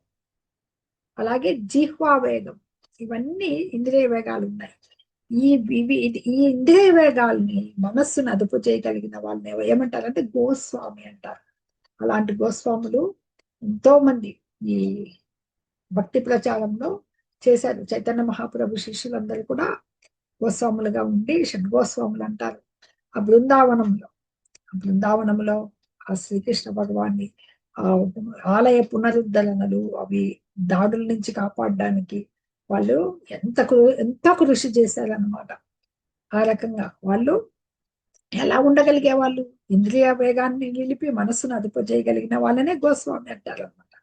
అలాగే జిహ్వా వేగం, ఇవన్నీ ఇంద్రియ వేగాలు ఉన్నాయి. ఈ ఇంద్రియ వేగాల్ని మనస్సును అదుపు చేయగలిగిన వాళ్ళని ఏమంటారంటే గోస్వామి అంటారు. అలాంటి గోస్వాములు ఎంతో మంది ఈ భక్తి ప్రచారంలో చేశారు. చైతన్య మహాప్రభు శిష్యులందరూ కూడా గోస్వాములుగా ఉండి షడ్గోస్వాములు అంటారు. ఆ బృందావనంలో ఆ శ్రీకృష్ణ భగవాన్ని ఆ ఆలయ పునరుద్ధరణలు, అవి దాడుల నుంచి కాపాడడానికి వాళ్ళు ఎంతో కృషి చేశారన్నమాట. ఆ రకంగా వాళ్ళు ఎలా ఉండగలిగే వాళ్ళు? ఇంద్రియ వేగాన్ని నిలిపి మనస్సును అదుపు చేయగలిగిన వాళ్ళనే గోస్వామి అంటారు అనమాట.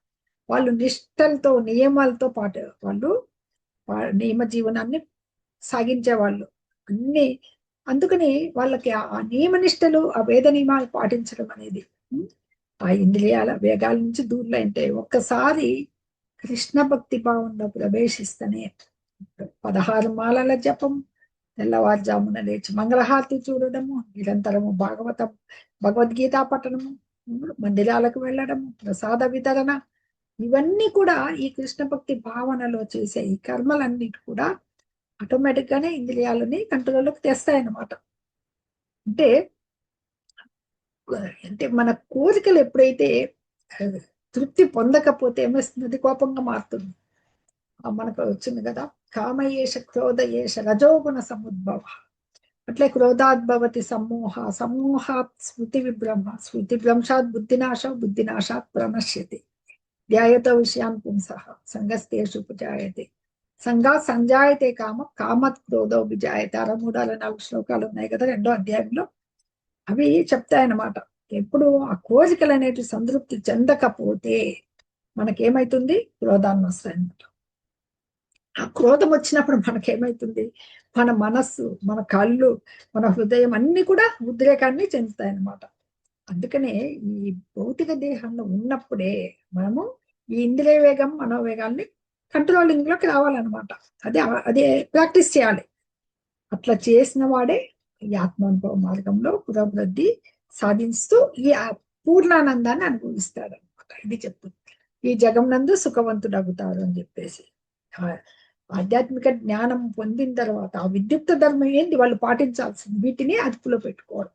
వాళ్ళు నిష్టలతో నియమాలతో పాటు వాళ్ళు నియమ జీవనాన్ని సాగించేవాళ్ళు అన్ని. అందుకని వాళ్ళకి ఆ నియమ నిష్టలు, ఆ వేద నియమాలు పాటించడం అనేది ఆ ఇంద్రియాల వేగాల నుంచి దూరలైంటే ఒక్కసారి కృష్ణ భక్తి భావంలో ప్రవేశిస్తేనే 16 మాలల జపం, తెల్లవారుజామున లేచి మంగళహారతి చూడడము, నిరంతరము భగవద్గీత పఠనము, మందిరాలకు వెళ్ళడము, ప్రసాద వితరణ, ఇవన్నీ కూడా ఈ కృష్ణ భక్తి భావనలో చేసే ఈ కర్మలన్నిటి కూడా ఆటోమేటిక్ గానే ఇంద్రియాలని కంట్రోల్లోకి తెస్తాయన్నమాట. అంటే మన కోరికలు ఎప్పుడైతే తృప్తి పొందకపోతే ఏమేస్తుంది? కోపంగా మారుతుంది. మనకు వచ్చింది కదా, కామయేష క్రోధయేష రజోగుణ సముద్భవ. అట్లే క్రోధాద్భవతి సమూహాత్ స్మృతిభ్రంశాత్ బుద్ధినాశాత్ ప్రణశ్యతి. ధ్యాయతో విషయాన్ పుంసః సంగస్తేషు ఉపజాయతే. సంజాయతే కామత్ క్రోధో విజాయతే. 3-4 శ్లోకాలు ఉన్నాయి కదా 2వ అధ్యాయంలో. అవి చెప్తాయన్నమాట. ఎప్పుడు ఆ కోరికలు అనేవి సంతృప్తి చెందకపోతే మనకేమైతుంది? క్రోధాన్ని వస్తాయన్నమాట. ఆ క్రోధం వచ్చినప్పుడు మనకేమైతుంది? మన మనస్సు, మన కళ్ళు, మన హృదయం అన్ని కూడా ఉద్రేకాన్ని చెందుతాయన్నమాట. అందుకనే ఈ భౌతిక దేహంలో ఉన్నప్పుడే మనము ఈ ఇంద్రియ వేగం, మనోవేగాల్ని కంట్రోలింగ్ లోకి రావాలన్నమాట. అదే ప్రాక్టీస్ చేయాలి. అట్లా చేసిన వాడే ఈ ఆత్మానుభవ మార్గంలో పురోభివృద్ధి సాధిస్తూ ఈ పూర్ణానందాన్ని అనుభవిస్తాడు అనమాట. ఇది చెప్తుంది. ఈ జగంనందు సుఖవంతుడగుతారు అని చెప్పేసి. ఆధ్యాత్మిక జ్ఞానం పొందిన తర్వాత ఆ విద్యుక్త ధర్మం ఏంటి వాళ్ళు పాటించాల్సింది? వీటిని అదుపులో పెట్టుకోవడం.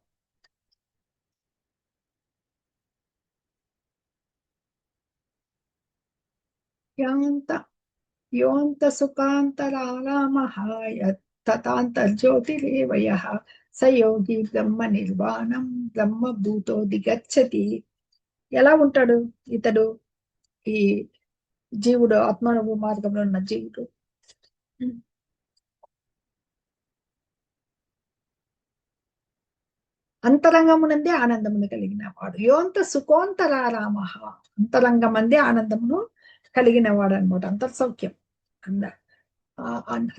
యోంత సుఖాంతరారామః తతాంతర్జ్యోతిరేవయః స యోగి బ్రహ్మ నిర్వాణం బ్రహ్మభూతోధిగచ్చతి. ఎలా ఉంటాడు ఇతడు? ఈ జీవుడు, ఆత్మానుభవ మార్గంలో ఉన్న జీవుడు అంతరంగమునందే ఆనందమును కలిగిన వాడు. యోంత సుఖోంతరారామః, అంతరంగమందే ఆనందమును కలిగిన వాడు అనమాట. అంతర్సౌఖ్యం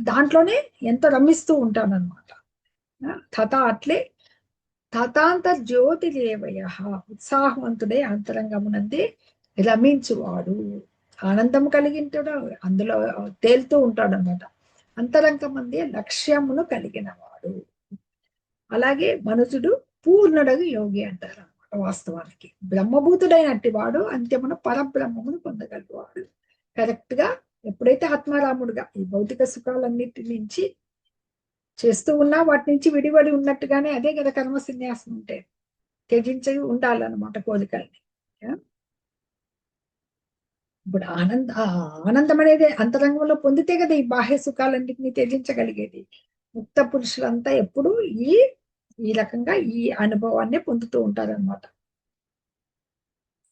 దాంట్లోనే ఎంతో రమిస్తూ ఉంటాడనమాట. అట్లే తతాంతర్ జ్యోతిరేవయః, ఉత్సాహవంతుడే అంతరంగమునందే రమించువాడు, ఆనందము కలిగింటాడు, అందులో తేలుతూ ఉంటాడు అనమాట. అంతరంగమందే లక్ష్యమును కలిగిన వాడు. అలాగే మనుషుడు పూర్ణుడగు యోగి అంటారు అనమాట. వాస్తవానికి బ్రహ్మభూతుడైనట్టి వాడు అంత్యమున పరబ్రహ్మమును పొందగలవాడు. కరెక్ట్ గా ఎప్పుడైతే ఆత్మారాముడుగా ఈ భౌతిక సుఖాలన్నిటి నుంచి చేస్తూ ఉన్నా వాటి నుంచి విడివడి ఉన్నట్టుగానే, అదే కదా కర్మ సన్యాసం ఉంటే, త్యజించి ఉండాలన్నమాట కోరికల్ని. ఇప్పుడు ఆనందం అనేది అంతరంగంలో పొందితే కదా ఈ బాహ్య సుఖాలన్నింటినీ త్యజించగలిగేది. ముక్త పురుషులంతా ఎప్పుడు ఈ రకంగా ఈ అనుభవాన్ని పొందుతూ ఉంటారన్నమాట.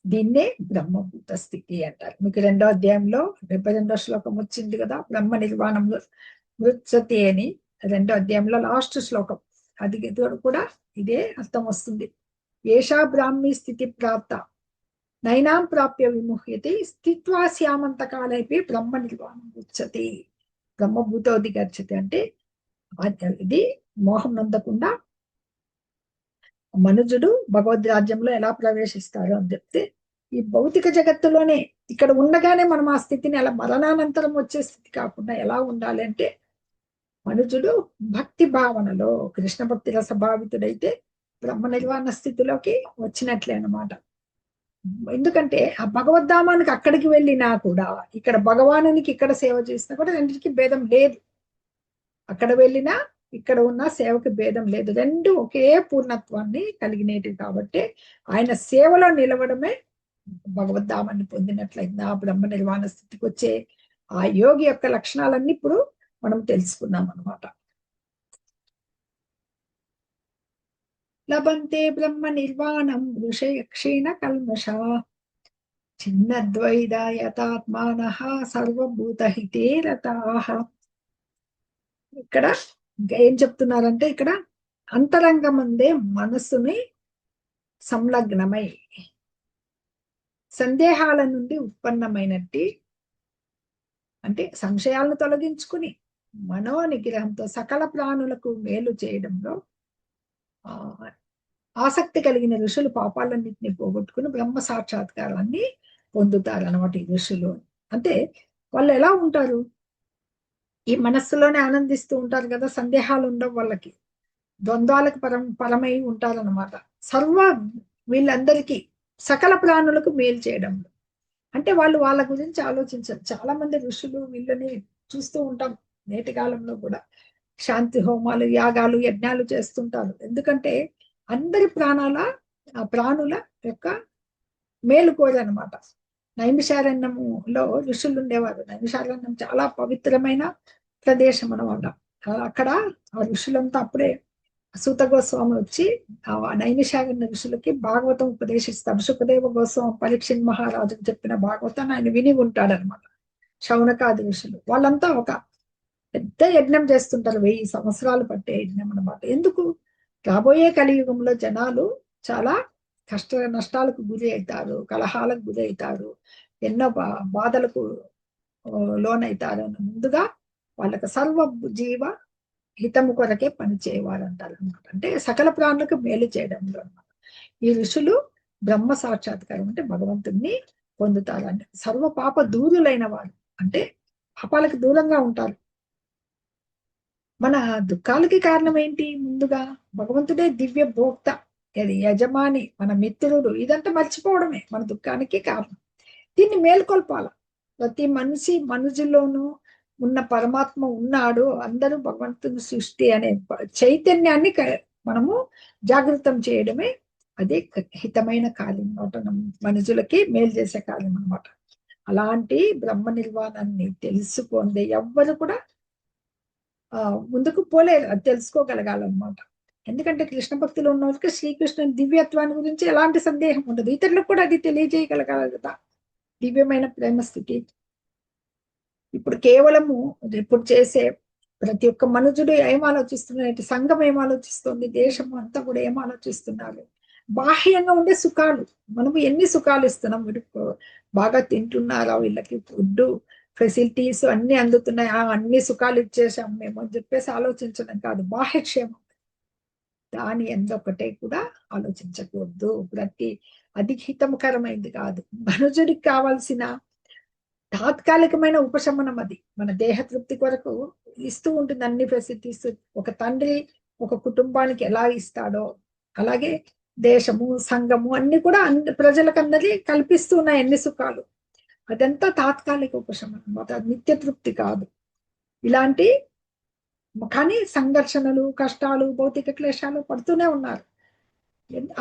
దీన్నే బ్రహ్మభూత స్థితి అంటారు. మీకు 2వ అధ్యాయంలో 72వ శ్లోకం వచ్చింది కదా, బ్రహ్మ నిర్వాణంలో మృత్సతి అని. 2వ అధ్యాయంలో లాస్ట్ శ్లోకం, అది కూడా ఇదే అర్థం వస్తుంది. ఏషా బ్రాహ్మీ స్థితి ప్రాప్త నైనాం ప్రాప్య విముహ్యతి స్థిత్వా శ్యామంత కాలైపి బ్రహ్మ నిర్వాణం ఉచ్యతి. బ్రహ్మభూతోధిగచ్చతి అంటే ఇది మోహం నందకుండా మనుజుడు భగవద్ రాజ్యంలో ఎలా ప్రవేశిస్తాడు అని చెప్తే, ఈ భౌతిక జగత్తులోనే ఇక్కడ ఉండగానే మనం ఆ స్థితిని ఎలా మరణానంతరం వచ్చే స్థితి కాకుండా ఎలా ఉండాలి అంటే, మనుజుడు భక్తి భావనలో కృష్ణ భక్తి రసభావితుడైతే బ్రహ్మ నిర్వాణ స్థితిలోకి వచ్చినట్లే అన్నమాట. ఎందుకంటే ఆ భగవద్ధామానికి అక్కడికి వెళ్ళినా కూడా, ఇక్కడ భగవానునికి ఇక్కడ సేవ చేసినా కూడా రెండింటికి భేదం లేదు. అక్కడ వెళ్ళినా ఇక్కడ ఉన్న సేవకి భేదం లేదు. రెండు ఒకే పూర్ణత్వాన్ని కలిగినవి కాబట్టి ఆయన సేవలో నిలవడమే భగవద్ధామాన్ని పొందినట్లయింది. ఆ బ్రహ్మ నిర్వాణ స్థితికి వచ్చే ఆ యోగి యొక్క లక్షణాలన్నీ ఇప్పుడు మనం తెలుసుకున్నాం అన్నమాట. లభంతే బ్రహ్మ నిర్వాణం ఋషయ క్షీణ కల్మష చిన్నద్వైదాయతాత్మానః సర్వభూతహితే రతాః. ఇక్కడ ఇంకా ఏం చెప్తున్నారంటే, ఇక్కడ అంతరంగమందే మనస్సుని సంలగ్నమై సందేహాల నుండి ఉత్పన్నమైనట్టి, అంటే సంశయాలను తొలగించుకుని మనో నిగ్రహంతో సకల ప్రాణులకు మేలు చేయడంలో ఆసక్తి కలిగిన ఋషులు పాపాలన్నింటినీ పోగొట్టుకుని బ్రహ్మ సాక్షాత్కారాన్ని పొందుతారు అన్నమాట ఈ ఋషులు. అంటే వాళ్ళు ఎలా ఉంటారు, ఈ మనస్సులోనే ఆనందిస్తూ ఉంటారు కదా, సందేహాలు ఉండవు వాళ్ళకి, ద్వంద్వాలకు పరమై ఉంటారన్నమాట. వీళ్ళందరికీ సకల ప్రాణులకు మేలు చేయడంలో, అంటే వాళ్ళు వాళ్ళ గురించి ఆలోచించారు. చాలా మంది ఋషులు వీళ్ళని చూస్తూ ఉంటాం నేటి కాలంలో కూడా, శాంతి హోమాలు, యాగాలు, యజ్ఞాలు చేస్తుంటారు. ఎందుకంటే అందరి ప్రాణుల యొక్క మేలు కోరనమాట. నైమిషారణ్యములో ఋషులు ఉండేవారు. నైమిషారణ్యం చాలా పవిత్రమైన ప్రదేశం అనమాట. అక్కడ ఆ ఋషులంతా అప్పుడే సూత గోస్వామి వచ్చి ఆ నైమిషారణ్య ఋషులకి భాగవతం ఉపదేశిస్తాడు. సుఖదేవ గోస్వామి పరీక్షిత్ మహారాజుకు చెప్పిన భాగవతాన్ని ఆయన విని ఉంటాడనమాట. శౌనకాది ఋషులు వాళ్ళంతా ఒక పెద్ద యజ్ఞం చేస్తుంటారు, 1000 సంవత్సరాలు పట్టే యజ్ఞం అనమాట. ఎందుకు? రాబోయే కలియుగంలో జనాలు చాలా కష్ట నష్టాలకు గురి అవుతారు, కలహాలకు గురి అవుతారు, ఎన్నో బాధలకు లోనవుతారు. ముందుగా వాళ్ళకి సర్వ జీవ హితము కొరకే పనిచేయవారు అంటారు అనమాట. అంటే సకల ప్రాణులకు మేలు చేయడంలో అనమాట. ఈ ఋషులు బ్రహ్మ సాక్షాత్కారం అంటే భగవంతుణ్ణి పొందుతారు. అంటే సర్వ పాప దూరులైన వారు, అంటే పాపాలకు దూరంగా ఉంటారు. మన దుఃఖాలకి కారణం ఏంటి? ముందుగా భగవంతుడే దివ్య భోక్త, అది యజమాని, మన మిత్రుడు, ఇదంతా మర్చిపోవడమే మన దుఃఖానికి కారణం. దీన్ని మేల్కొల్పాల. ప్రతి మనుషుల్లోనూ ఉన్న పరమాత్మ ఉన్నాడు, అందరూ భగవంతుని సృష్టి అనే చైతన్యాన్ని మనము జాగృతం చేయడమే అదే హితమైన కార్యం అనమాట, మనుషులకి మేలు చేసే కార్యం అనమాట. అలాంటి బ్రహ్మ నిర్వాణాన్ని తెలుసుకుందే ఎవ్వరు కూడా ముందుకు పోలేరు. అది తెలుసుకోగలగాలన్నమాట. ఎందుకంటే కృష్ణ భక్తులు ఉన్న వాళ్ళకి శ్రీకృష్ణుని దివ్యత్వాన్ని గురించి ఎలాంటి సందేహం ఉండదు. ఇతరులకు కూడా అది తెలియజేయగలగాలి కదా, దివ్యమైన ప్రేమ స్థితి. ఇప్పుడు కేవలము ఇప్పుడు చేసే ప్రతి ఒక్క మనుషుడు ఏం ఆలోచిస్తున్నాడు, సంఘం ఏం ఆలోచిస్తుంది, దేశం అంతా కూడా ఏం ఆలోచిస్తున్నారు, బాహ్యంగా ఉండే సుఖాలు. మనము ఎన్ని సుఖాలు ఇస్తున్నాం, వీడు బాగా తింటున్నారా, వీళ్ళకి ఫుడ్ ఫెసిలిటీస్ అన్ని అందుతున్నాయి, అన్ని సుఖాలు ఇచ్చేసాం మేము అని చెప్పేసి ఆలోచించడం కాదు, బాహ్యక్షేమం. దాని ఎందొకటే కూడా ఆలోచించకూడదు. అది హితకరమైంది కాదు. మనుషుడికి కావాల్సిన తాత్కాలికమైన ఉపశమనం అది మన దేహ తృప్తి కొరకు ఇస్తూ ఉంటుంది అన్ని ఫెసిలిటీస్. ఒక తండ్రి ఒక కుటుంబానికి ఎలా ఇస్తాడో అలాగే దేశము, సంఘము అన్ని కూడా ప్రజలకందరి కల్పిస్తూ ఉన్నాయి ఎన్ని సుఖాలు. అదంతా తాత్కాలిక ఉపశమనం, అది నిత్య తృప్తి కాదు. ఇలాంటి కానీ సంఘర్షణలు, కష్టాలు, భౌతిక క్లేశాలు పడుతూనే ఉన్నారు.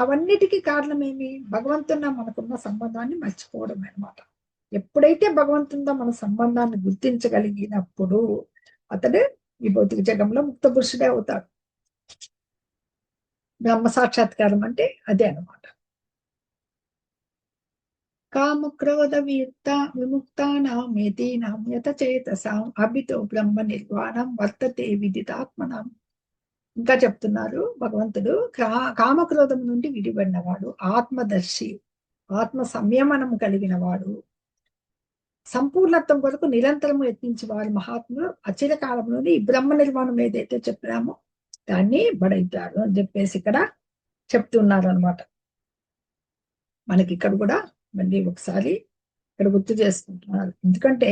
అవన్నిటికీ కారణం ఏమి? భగవంతున్న మనకున్న సంబంధాన్ని మర్చిపోవడం అనమాట. ఎప్పుడైతే భగవంతునితో మన సంబంధాన్ని గుర్తించగలిగినప్పుడు అతడు ఈ భౌతిక జగంలో ముక్త పురుషుడే అవుతాడు. బ్రహ్మ సాక్షాత్కారం అంటే అదే అనమాట. కామక్రోధ విముక్తానాం యతచేతసాం అభితో బ్రహ్మ నిర్వాణం వర్తతే విదితాత్మనాం. ఇంకా చెప్తున్నారు భగవంతుడు, కామక్రోధం నుండి విడిపడినవాడు, ఆత్మదర్శి, ఆత్మ సంయమనం కలిగిన వాడు, సంపూర్ణత్వం కొరకు నిరంతరము యత్నించి వారి మహాత్ములు అచిర కాలంలోనే ఈ బ్రహ్మ నిర్మాణం ఏదైతే చెప్పినామో దాన్ని బడైతారు అని చెప్పేసి ఇక్కడ చెప్తున్నారు అనమాట. మనకి ఇక్కడ కూడా మళ్ళీ ఒకసారి ఇక్కడ గుర్తు చేసుకుంటున్నారు. ఎందుకంటే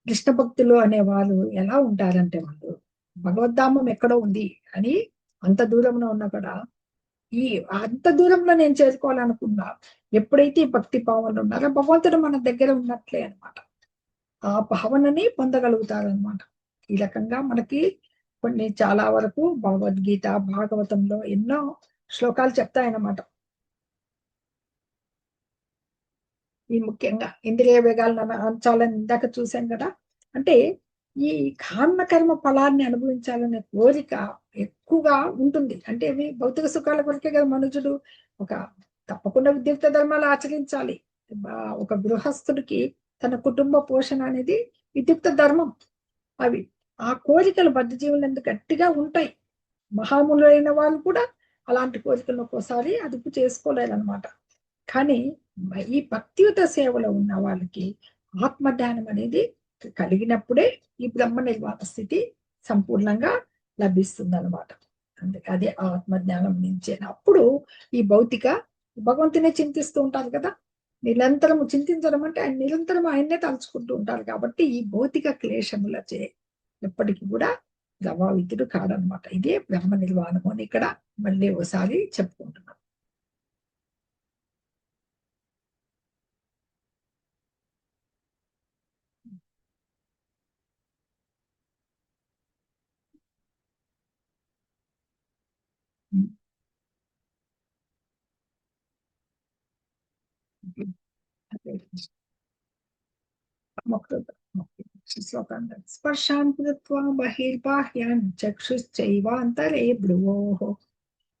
కృష్ణ భక్తులు అనే వాళ్ళు ఎలా ఉంటారంటే, వాళ్ళు భగవద్ధామం ఎక్కడో ఉంది అని అంత దూరంలో ఉన్నా కూడా అంత దూరంలో నేను చేరుకోవాలనుకున్నా ఎప్పుడైతే ఈ భక్తి భావనలు ఉన్నారో భగవంతుడు మన దగ్గర ఉన్నట్లే అనమాట. ఆ భావనని పొందగలుగుతారు అనమాట. ఈ రకంగా మనకి కొన్ని చాలా వరకు భగవద్గీత, భాగవతంలో ఎన్నో శ్లోకాలు చెప్తాయన్నమాట. ఈ ముఖ్యంగా ఇంద్రియ వేగాలను అంచాలని ఇందాక చూసాం కదా. అంటే ఈ కామకర్మ ఫలాన్ని అనుభవించాలనే కోరిక ఎక్కువగా ఉంటుంది. అంటే ఇవి భౌతిక సుఖాల కొరకే కదా మనుషుడు ఒక తప్పకుండా విద్యుక్త ధర్మాలు ఆచరించాలి. ఒక గృహస్థుడికి తన కుటుంబ పోషణ అనేది విద్యుక్త ధర్మం. అవి ఆ కోరికలు బద్ధజీవులందు గట్టిగా ఉంటాయి. మహాములైన వాళ్ళు కూడా అలాంటి కోరికలను ఒక్కోసారి అదుపు చేసుకోలేరన్నమాట. కానీ ఈ భక్తియుత సేవలో ఉన్న వాళ్ళకి ఆత్మజ్ఞానం అనేది కలిగినప్పుడే ఈ బ్రహ్మ నిర్వాణ స్థితి సంపూర్ణంగా లభిస్తుంది అనమాట. అందుకే అదే ఆత్మజ్ఞానం నుంచే. అప్పుడు ఈ భౌతిక భగవంతునే చింతిస్తూ ఉంటారు కదా, నిరంతరము చింతించడం అంటే ఆయన నిరంతరం ఆయన్నే తలుచుకుంటూ ఉంటారు. కాబట్టి ఈ భౌతిక క్లేశములచే ఎప్పటికీ కూడా ప్రభావితుడు కాడనమాట. ఇదే బ్రహ్మ నిర్వాణము అని ఇక్కడ మళ్ళీ ఒకసారి చెప్పుకుంటున్నాం. స్పర్శాన్ కృత్వా బహిర్బాహ్యాన్ చక్షుశ్చైవాంతరే భ్రువోః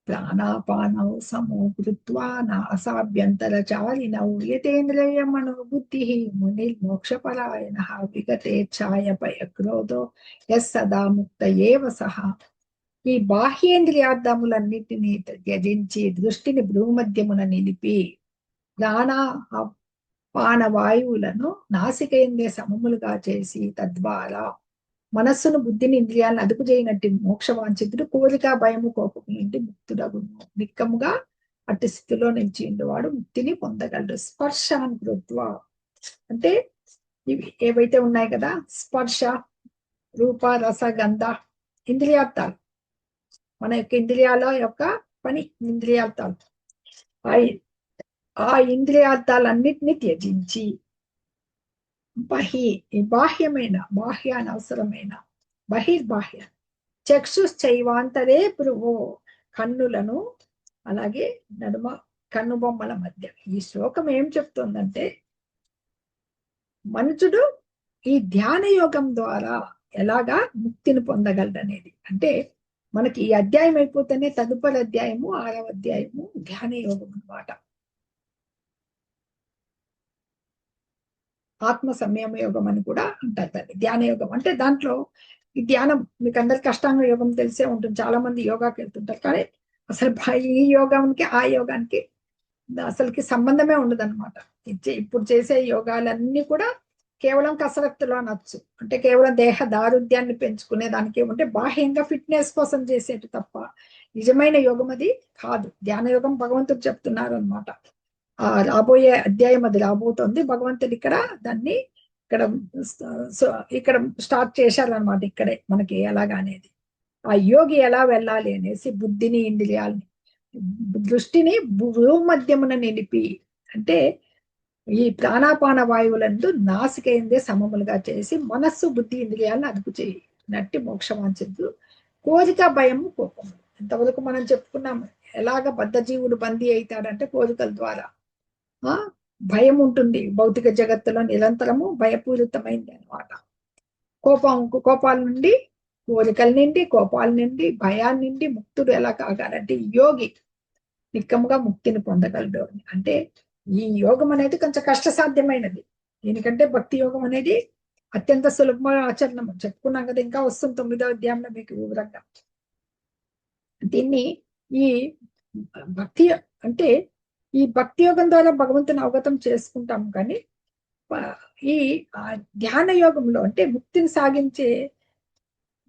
ప్రాణాపానౌ సమో కృత్వా నాసాభ్యంతరచారిణౌ యతేంద్రియ మనోబుద్ధిః మునిర్మోక్షపరాయణః విగతేచ్ఛాయ భయక్రోధో యస్ సదా ముక్త ఏవ సః. ఈ బాహ్యేంద్రియార్థములన్నిటినీ త్యజించి దృష్టిని భ్రూమధ్యమున నిలిపి ప్రాణాపానవాయువులను నాసికేంద్రియ సమములుగా చేసి తద్వారా మనస్సును బుద్ధిని ఇంద్రియాలను అదుపు చేయనట్టు మోక్షవాంఛితుడు కోరిక భయము కోపము నుండి ముక్తుడగును. నిక్కముగా అట్టి స్థితిలో నిలిచిండువాడు ముక్తిని పొందగలడు. స్పర్శాన్ కృత్వా అంటే ఇవి ఏవైతే ఉన్నాయి కదా, స్పర్శ రూప రస గంధ ఇంద్రియార్థాలు, మన యొక్క ఇంద్రియాల యొక్క పని ఇంద్రియార్థాలు. ఆ ఇంద్రియార్థాలన్నిటినీ త్యజించి బాహ్యమైన బాహ్యానవసరమైన బహిర్బాహ్య చక్షుశ్చైవాంతరే భ్రువో కన్నులను అలాగే నడుమ కన్నుబొమ్మల మధ్య. ఈ శ్లోకం ఏం చెప్తుందంటే మనుషుడు ఈ ధ్యాన యోగం ద్వారా ఎలాగా ముక్తిని పొందగలడనేది. అంటే మనకి ఈ అధ్యాయం అయిపోతేనే తదుపరి అధ్యాయము 6వ అధ్యాయము ధ్యాన యోగం అన్నమాట. ఆత్మ సంయమ యోగం అని కూడా అంటారు దాన్ని. ధ్యాన యోగం అంటే దాంట్లో ఈ ధ్యానం మీకు అందరికి అష్టాంగ యోగం తెలిసే ఉంటుంది. చాలా మంది యోగాకి వెళ్తుంటారు, కానీ అసలు ఈ యోగానికి ఆ యోగానికి అసలుకి సంబంధమే ఉండదు అనమాట. ఇప్పుడు చేసే యోగాలన్నీ కూడా కేవలం కసరత్తులో అనొచ్చు. అంటే కేవలం దేహ దారుఢ్యాన్ని పెంచుకునే దానికి ఏమంటే బాహ్యంగా ఫిట్నెస్ కోసం చేసేది తప్ప నిజమైన యోగం అది కాదు. ధ్యాన యోగం భగవంతుడు చెప్తున్నారు అనమాట. రాబోయే అధ్యాయం అది రాబోతోంది. భగవంతుడు ఇక్కడ దాన్ని ఇక్కడ స్టార్ట్ చేశారనమాట. ఇక్కడే మనకి ఎలాగా అనేది ఆ యోగి ఎలా వెళ్ళాలి అనేసి బుద్ధిని ఇంద్రియాలని దృష్టిని భూమధ్యమున నిలిపి, అంటే ఈ ప్రాణాపాన వాయువులందు నాసికేంద్రియ సమములుగా చేసి మనస్సు బుద్ధి ఇంద్రియాలను అదుపు చేయనట్టి మోక్షవాంఛితుడు కోరిక భయము కోపము. ఇంతవరకు మనం చెప్పుకున్నాం ఎలాగ బద్ధజీవుడు బందీ అవుతాడంటే కోరికల ద్వారా. భయం ఉంటుంది భౌతిక జగత్తులో, నిరంతరము భయపూరితమైంది అనమాట. కోపాల నుండి కోరికల నుండి కోపాల నుండి భయాల నుండి ముక్తుడు ఎలా కాగాలంటే యోగి నిక్కముగా ముక్తిని పొందగలడు. అంటే ఈ యోగం అనేది కొంచెం కష్టసాధ్యమైనది. దీనికంటే భక్తి యోగం అనేది అత్యంత సులభమైన ఆచరణం చెప్పుకున్నాం కదా. ఇంకా వస్తుంది 9వ అధ్యాయంలో మీకు వివరంగా. దీన్ని ఈ భక్తి అంటే ఈ భక్తి యోగం ద్వారా భగవంతుని అవగతం చేసుకుంటాం. కానీ ఈ ధ్యాన యోగంలో అంటే ముక్తిని సాగించే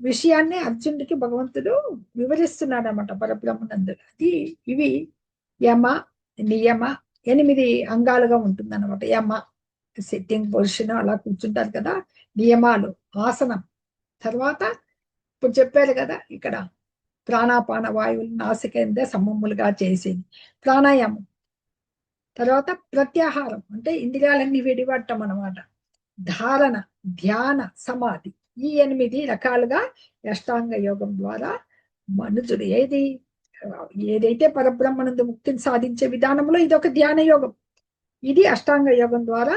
విషయాన్ని అర్జునుడికి భగవంతుడు వివరిస్తున్నాడు అన్నమాట పరబ్రహ్మనందుడు. ఇవి యమ నియమ 8 అంగాలుగా ఉంటుంది అనమాట. యమ సిట్టింగ్ పొజిషన్, అలా కూర్చుంటారు కదా, నియమాలు ఆసనం, తర్వాత ఇప్పుడు చెప్పారు కదా ఇక్కడ ప్రాణాపాన వాయువులు నాసికేంద్రియ సమములుగా చేసేది ప్రాణాయామం, తర్వాత ప్రత్యాహారం అంటే ఇంద్రియాలన్నీ విడిపడటం అనమాట, ధారణ, ధ్యాన, సమాధి. ఈ 8 రకాలుగా అష్టాంగ యోగం ద్వారా మనుషుడు ఏదైతే పరబ్రహ్మనందు ముక్తిని సాధించే విధానంలో ఇది ఒక ధ్యాన యోగం. ఇది అష్టాంగ యోగం ద్వారా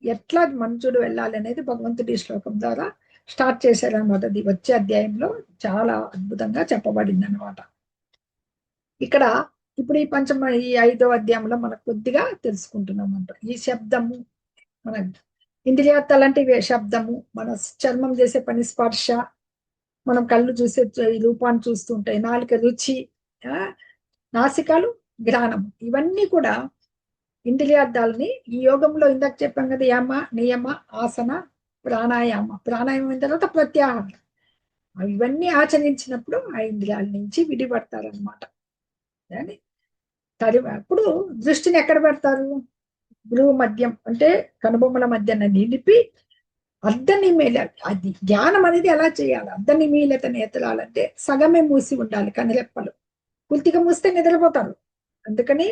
ఎట్లా మనుషుడు వెళ్ళాలి అనేది భగవంతుడి శ్లోకం ద్వారా స్టార్ట్ చేశారనమాట. అది వచ్చే అధ్యాయంలో చాలా అద్భుతంగా చెప్పబడింది అనమాట. ఇక్కడ ఇప్పుడు ఈ 5వ అధ్యాయంలో మనకు కొద్దిగా తెలుసుకుంటున్నాం అంట. ఈ శబ్దము, మన ఇంద్రియార్థాలంటే ఇవే శబ్దము, మన చర్మం చేసే పని స్పర్శ, మనం కళ్ళు చూసే ఈ రూపాన్ని చూస్తుంటాయి, నాలుక రుచి, నాసికాలు ఘ్రాణం, ఇవన్నీ కూడా ఇంద్రియార్థాలని ఈ యోగంలో ఇందాక చెప్పాం కదా, యమ నియమ ఆసన ప్రాణాయామ, ప్రాణాయామం అయిన తర్వాత ప్రత్యాహారం, ఇవన్నీ ఆచరించినప్పుడు ఆ ఇంద్రియాల నుంచి విడిపడతారనమాట. అప్పుడు దృష్టిని ఎక్కడ పెడతారు? భ్రువు మధ్యం అంటే కనుబొమ్మల మధ్యన నిలిపి అర్ధనిమీల, అది ధ్యానం అనేది ఎలా చేయాలి? అర్ధనిమీలత నేత్రాలంటే సగమే మూసి ఉండాలి కనురెప్పలు, పూర్తిగా మూస్తే నిద్రపోతారు. అందుకని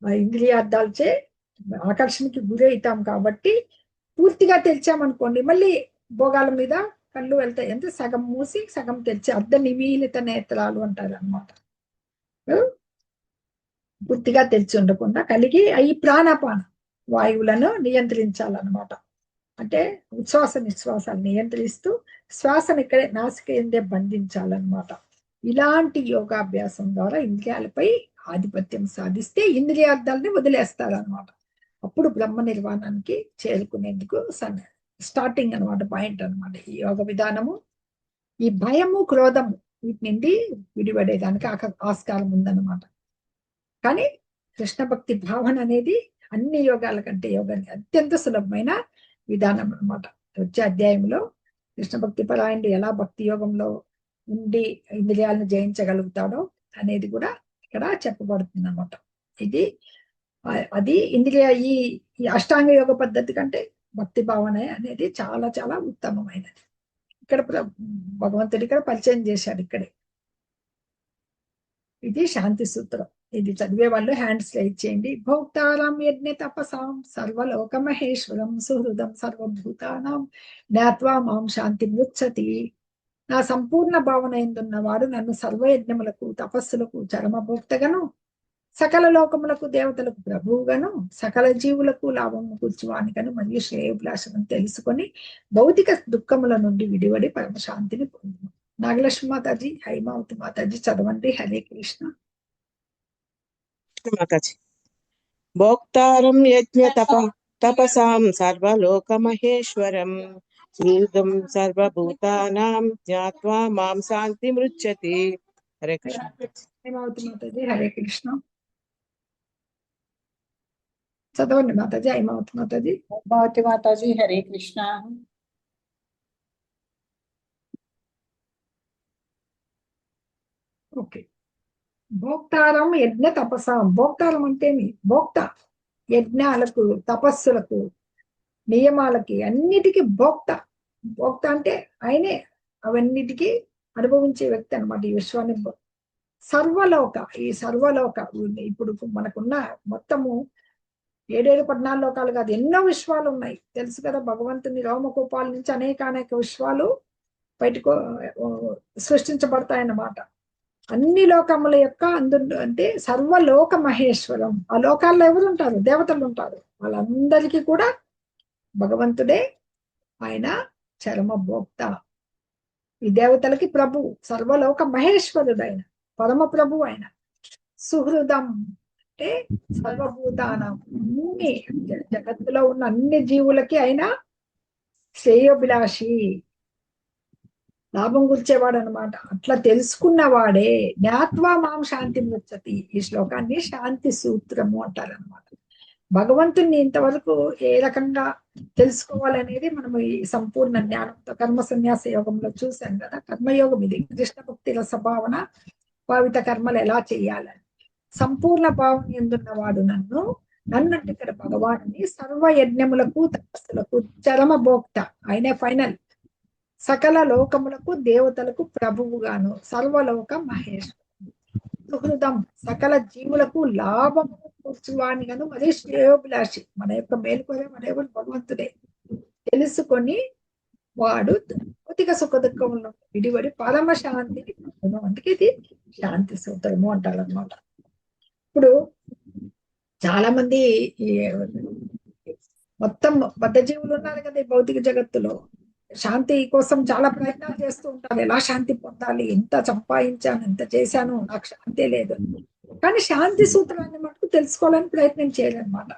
ఆ ఇంద్రియార్థాలచే ఆకర్షణకి గురి అవుతాం కాబట్టి పూర్తిగా తెరిచామనుకోండి మళ్ళీ భోగాల మీద కళ్ళు వెళ్తాయి. అంటే సగం మూసి సగం తెరిచి అర్ధనిమీలిత నేత్రాలు అంటారు అనమాట. పూర్తిగా తెరిచి ఉండకుండా కలిగి ఈ ప్రాణాపాన వాయువులను నియంత్రించాలన్నమాట. అంటే ఉచ్ఛ్వాస నిశ్వాసాలు నియంత్రిస్తూ శ్వాసను ఇక్కడే నాసిక ఎందే బంధించాలన్నమాట. ఇలాంటి యోగాభ్యాసం ద్వారా ఇంద్రియాలపై ఆధిపత్యం సాధిస్తే ఇంద్రియార్థాలని వదిలేస్తారనమాట. అప్పుడు బ్రహ్మ నిర్వాణానికి చేరుకునేందుకు స్టార్టింగ్ అనమాట, పాయింట్ అనమాట ఈ యోగ విధానము. ఈ భయము క్రోధము వీటి నుండి విడిపడేదానికి ఆస్కారం ఉందన్నమాట. కానీ కృష్ణ భక్తి భావన అనేది అన్ని యోగాల కంటే యోగాన్ని అత్యంత సులభమైన విధానం అనమాట. వచ్చే అధ్యాయంలో కృష్ణ భక్తి పరాయణుడు ఎలా భక్తి యోగంలో ఉండి ఇంద్రియాలను జయించగలుగుతాడో అనేది కూడా ఇక్కడ చెప్పబడుతుంది అనమాట. అది ఇంద్రియ ఈ అష్టాంగ యోగ పద్ధతి కంటే భక్తి భావన అనేది చాలా చాలా ఉత్తమమైనది. ఇక్కడ భగవంతుడి ఇక్కడ పరిచయం చేశాడు ఇక్కడే. ఇది శాంతి సూత్రం. ఇది చదివే వాళ్ళు హ్యాండ్స్ రైజ్ చేయండి. భోక్తారం యజ్ఞ తపసాం సర్వలోక మహేశ్వరం సుహృదం సర్వభూతానాం జ్ఞాత్వా మాం శాంతి మృచ్చతి. నా సంపూర్ణ భావన ఎందున్నవాడు నన్ను సర్వయజ్ఞములకు తపస్సులకు చరమభోక్తగను సకల లోకములకు దేవతలకు ప్రభువుగాను సకల జీవులకు లాభము కూర్చువానికను మరియు శ్రేయోభిలాషను తెలుసుకొని భౌతిక దుఃఖముల నుండి విడివడి పరమశాంతిని పొందును. నాగలక్ష్మి మాతాజీ, హైమావతి మాతాజీ చదవండి. హరే కృష్ణ. మాతాజీ. భోక్తారం యజ్ఞ తపసాం సర్వలోక మహేశ్వరం సుహృదం సర్వభూతానాం జ్ఞాత్వా మాం శాంతి మృచ్చతి. హరే కృష్ణ. హైమావతి మాతాజీ, హరే కృష్ణ. చదవండి మాతాజీ. హైమావతి మాతాజీ. హైమావతి మాతాజీ, హరే కృష్ణ. ఓకే. భోక్తారం యజ్ఞ తపసాం. భోక్తారం అంటే భోక్త, యజ్ఞాలకు తపస్సులకు నియమాలకి అన్నిటికీ భోక్త. భోక్త అంటే ఆయనే అవన్నిటికీ అనుభవించే వ్యక్తి అనమాట. ఈ విశ్వాన్ని సర్వలోక, ఈ సర్వలోక ఇప్పుడు మనకున్న మొత్తము 7 14 లోకాలు కాదు, ఎన్నో విశ్వాలు ఉన్నాయి తెలుసు కదా. భగవంతుని రోమకూపాల నుంచి అనేక విశ్వాలు బయటకు సృష్టించబడతాయన్నమాట. అన్ని లోకముల యొక్క అంటే సర్వలోక మహేశ్వరం. ఆ లోకాల్లో ఎవరు ఉంటారు? దేవతలు ఉంటారు. వాళ్ళందరికీ కూడా భగవంతుడే ఆయన చరమ భోక్త. ఈ దేవతలకి ప్రభు, సర్వలోక మహేశ్వరుడు ఆయన, పరమ ప్రభు ఆయన. సుహృదం అంటే సర్వభూతానం, అన్ని జగత్తులో ఉన్న అన్ని జీవులకి ఆయన శ్రేయోభిలాషి, లాభం కూర్చేవాడు అనమాట. అట్లా తెలుసుకున్నవాడే జ్ఞాత్వా మాం శాంతి మృచ్చతి. ఈ శ్లోకాన్ని శాంతి సూత్రము అంటారనమాట. భగవంతుణ్ణి ఇంతవరకు ఏ రకంగా తెలుసుకోవాలనేది మనం ఈ సంపూర్ణ జ్ఞానంతో కర్మ సన్యాస యోగంలో చూసాం కదా. కర్మయోగం ఇది. కృష్ణ భక్తి రసభావన భావిత కర్మలు ఎలా చేయాలని సంపూర్ణ భావన ఎందున్నవాడు నన్ను అంటే ఇక్కడ భగవానుని సర్వ యజ్ఞములకు తపస్సులకు చరమ భోక్త, ఆయనే ఫైనల్. సకల లోకములకు దేవతలకు ప్రభువుగాను సర్వలోక మహేశ్వరు. సుహృదం సకల జీవులకు లాభము కూర్చువానిగాను మరియు శ్రేయోభిలాషి, మన యొక్క మేలుకోరే మనెవరు భగవంతుడే. తెలుసుకొని వాడు భౌతిక సుఖ దుఃఖములను విడివడి పరమ శాంతిని పొందును. అందుకే ఇది శాంతి సూత్రము అంటారు అనమాట. ఇప్పుడు చాలా మంది ఈ మొత్తం బద్ధ జీవులు ఉన్నారు కదా ఈ భౌతిక జగత్తులో. శాంతి కోసం చాలా ప్రయత్నాలు చేస్తూ ఉంటారు. ఎలా శాంతి పొందాలి, ఎంత సంపాదించాను, ఎంత చేశాను, నాకు శాంతి లేదు. కానీ శాంతి సూత్రాన్ని మటుకు తెలుసుకోవాలని ప్రయత్నం చేయాలన్నమాట.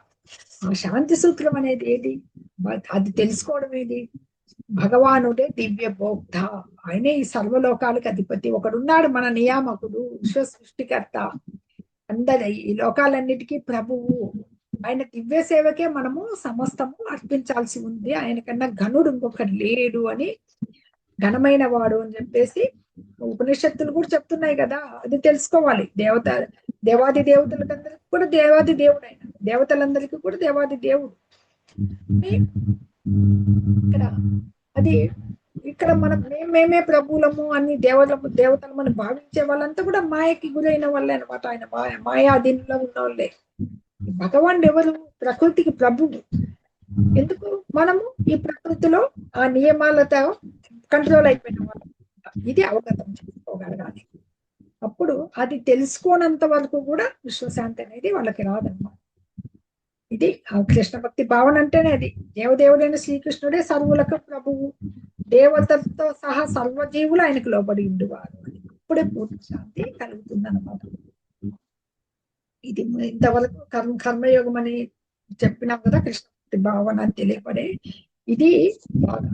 ఆ శాంతి సూత్రం అనేది ఏది? అది తెలుసుకోవడం ఏది? భగవానుడే దివ్య భోక్త, ఆయనే ఈ సర్వలోకాలకు అధిపతి. ఒకడున్నాడు మన నియామకుడు, విశ్వ సృష్టికర్త, అందరి ఈ లోకాలన్నిటికీ ప్రభువు. ఆయన దివ్య సేవకే మనము సమస్తము అర్పించాల్సి ఉంది. ఆయన కన్నా ఘనుడు ఇంకొకటి లేడు అని, ఘనమైన వాడు అని చెప్పేసి ఉపనిషత్తులు కూడా చెప్తున్నాయి కదా. అది తెలుసుకోవాలి. దేవాది దేవతలకందరికి కూడా దేవాది దేవుడు, ఆయన దేవతలందరికీ కూడా దేవాది దేవుడు. ఇక్కడ అది ఇక్కడ మనం మేమే ప్రభువులము అని దేవతలు మనం భావించే వాళ్ళంతా కూడా మాయకి గురైన వాళ్ళే అనమాట. ఆయన మాయాధీనంలో ఉన్న వాళ్ళే. భగవాన్ ఎవరు? ప్రకృతికి ప్రభువు. ఎందుకు? మనము ఈ ప్రకృతిలో ఆ నియమాలతో కంట్రోల్ అయిపోయిన వాళ్ళు. ఇది అవగతం చేసుకోగలగాలి. అప్పుడు అది తెలుసుకోనంత వరకు కూడా విశ్వశాంతి అనేది వాళ్ళకి రాదన్నమాట. ఇది కృష్ణ భక్తి భావన అంటేనే అది. దేవదేవుడైన శ్రీకృష్ణుడే సర్వులకు ప్రభువు, దేవతలతో సహా సర్వజీవులు ఆయనకు లోబడి ఉండేవారు. అప్పుడే పూర్తి శాంతి కలుగుతుంది అన్నమాట. ఇది ఇంతవరకు కర్మయోగం అని చెప్పినాం కదా, కృష్ణ భక్తి భావన అని తెలియపడే ఇది బాగా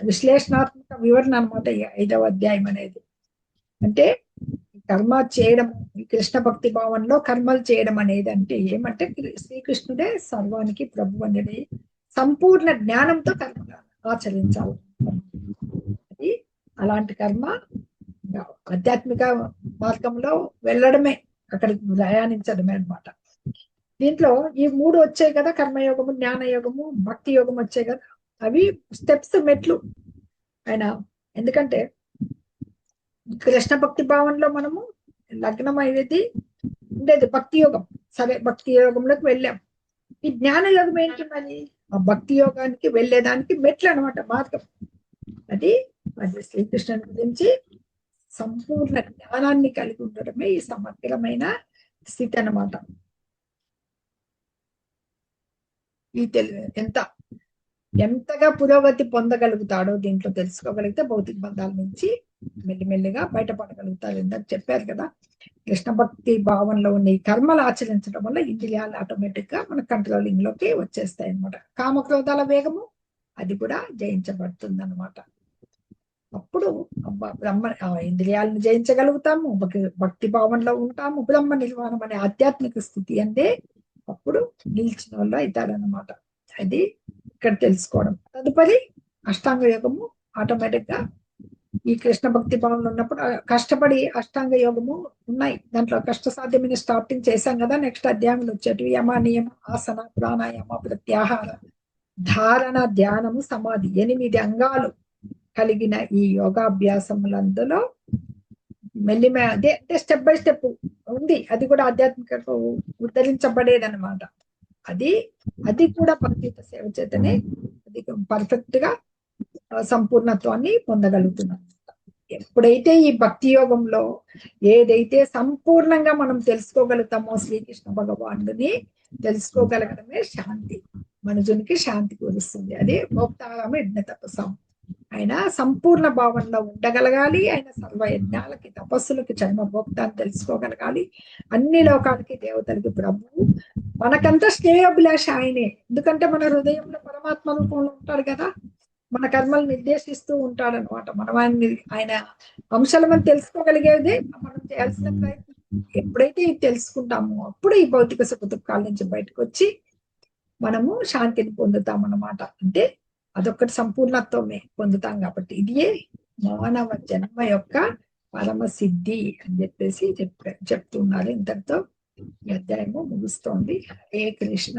విశ్లేషణాత్మక వివరణ అనమాట ఈ 5వ అధ్యాయం అనేది. అంటే కర్మ చేయడం, కృష్ణ భక్తి భావనలో కర్మలు చేయడం అనేది అంటే ఏమంటే శ్రీకృష్ణుడే సర్వానికి ప్రభు అనేది సంపూర్ణ జ్ఞానంతో కర్మ ఆచరించాలి. అది అలాంటి కర్మ ఆధ్యాత్మిక మార్గంలో వెళ్ళడమే, అక్కడికి ప్రయాణించడమే అనమాట. దీంట్లో ఈ 3 వచ్చాయి కదా, కర్మయోగము, జ్ఞానయోగము, భక్తి యోగం వచ్చాయి కదా. అవి స్టెప్స్, మెట్లు. ఆయన ఎందుకంటే కృష్ణ భక్తి భావనలో మనము లగ్నం అయ్యేది ఉండేది భక్తి యోగం. సరే, భక్తి యోగంలోకి వెళ్ళాం. ఈ జ్ఞాన యోగం ఏంటి మరి? ఆ భక్తి యోగానికి వెళ్ళేదానికి మెట్లు అనమాట, మార్గం. అది శ్రీకృష్ణుని గురించి సంపూర్ణ జ్ఞానాన్ని కలిగి ఉండడమే ఈ సమగ్రమైన స్థితి అన్నమాట. ఈ ఎంతగా పురోగతి పొందగలుగుతాడో దీంట్లో తెలుసుకోగలిగితే భౌతిక బంధాల నుంచి మెల్లిమెల్లిగా బయటపడగలుగుతారు. ఇందాక చెప్పారు కదా, కృష్ణ భక్తి భావనలో ఉన్న ఈ కర్మలు ఆచరించడం వల్ల ఇంద్రియాలు ఆటోమేటిక్ గా మన కంట్రోలింగ్ లోకి వచ్చేస్తాయి అనమాట. కామక్రోధాల వేగము అది కూడా జయించబడుతుంది అనమాట. అప్పుడు ఇంద్రియాలను జయించగలుగుతాము, భక్తి భావనలో ఉంటాము, బ్రహ్మ నిర్వాణం అనే ఆధ్యాత్మిక స్థితి అంటే అప్పుడు నిలిచిన వాళ్ళు అవుతారనమాట. అది ఇక్కడ తెలుసుకోవడం. తదుపరి అష్టాంగ యోగము ఆటోమేటిక్ గా ఈ కృష్ణ భక్తి భావనలో ఉన్నప్పుడు కష్టపడి అష్టాంగ యోగము ఉన్నాయి. దాంట్లో కష్ట సాధ్యమైన స్టార్టింగ్ చేశాం కదా. నెక్స్ట్ అధ్యాయంలో వచ్చేటివి యమ, నియమ, ఆసన, ప్రాణాయామ, ప్రత్యాహార, ధారణ, ధ్యానము, సమాధి, 8 అంగాలు కలిగిన ఈ యోగాభ్యాసములందులో అదే అంటే స్టెప్ బై స్టెప్ ఉంది. అది కూడా ఆధ్యాత్మిక ఉద్ధరించబడేది అనమాట. అది కూడా భక్తియుత సేవ చేతనే అది పర్ఫెక్ట్ గా సంపూర్ణత్వాన్ని పొందగలుగుతున్నాం. ఎప్పుడైతే ఈ భక్తి యోగంలో ఏదైతే సంపూర్ణంగా మనం తెలుసుకోగలుగుతామో శ్రీకృష్ణ భగవానుడిని తెలుసుకోగలగడమే శాంతి, మనుజునికి శాంతి కూరుస్తుంది. అదే భోక్తారామ యజ్ఞ తపస్సం. ఆయన సంపూర్ణ భావనలో ఉండగలగాలి. ఆయన సర్వయజ్ఞాలకి, తపస్సులకి జన్మభోక్త అని తెలుసుకోగలగాలి. అన్ని లోకాలకి, దేవతలకి ప్రభువు. మనకంతా శ్రేయోభిలాష ఆయనే. ఎందుకంటే మన హృదయంలో పరమాత్మ రూపంలో ఉంటాడు కదా, మన కర్మలు నిర్దేశిస్తూ ఉంటాడు అనమాట. మనం ఆయన అంశాలు మనం తెలుసుకోగలిగేదే మనం చేయాల్సిన ప్రయత్నం. ఎప్పుడైతే ఇది తెలుసుకుంటామో అప్పుడు ఈ భౌతిక సుఖ దుఃఖాల నుంచి బయటకు వచ్చి మనము శాంతిని పొందుతాం అన్నమాట. అంటే అదొక్కటి సంపూర్ణత్వమే పొందుతాం. కాబట్టి ఇదే మానవ జన్మ యొక్క పరమ సిద్ధి అని చెప్పేసి చెప్తున్నారు. ఇంతటితో ఈ అధ్యాయము ముగుస్తోంది. హరే కృష్ణ.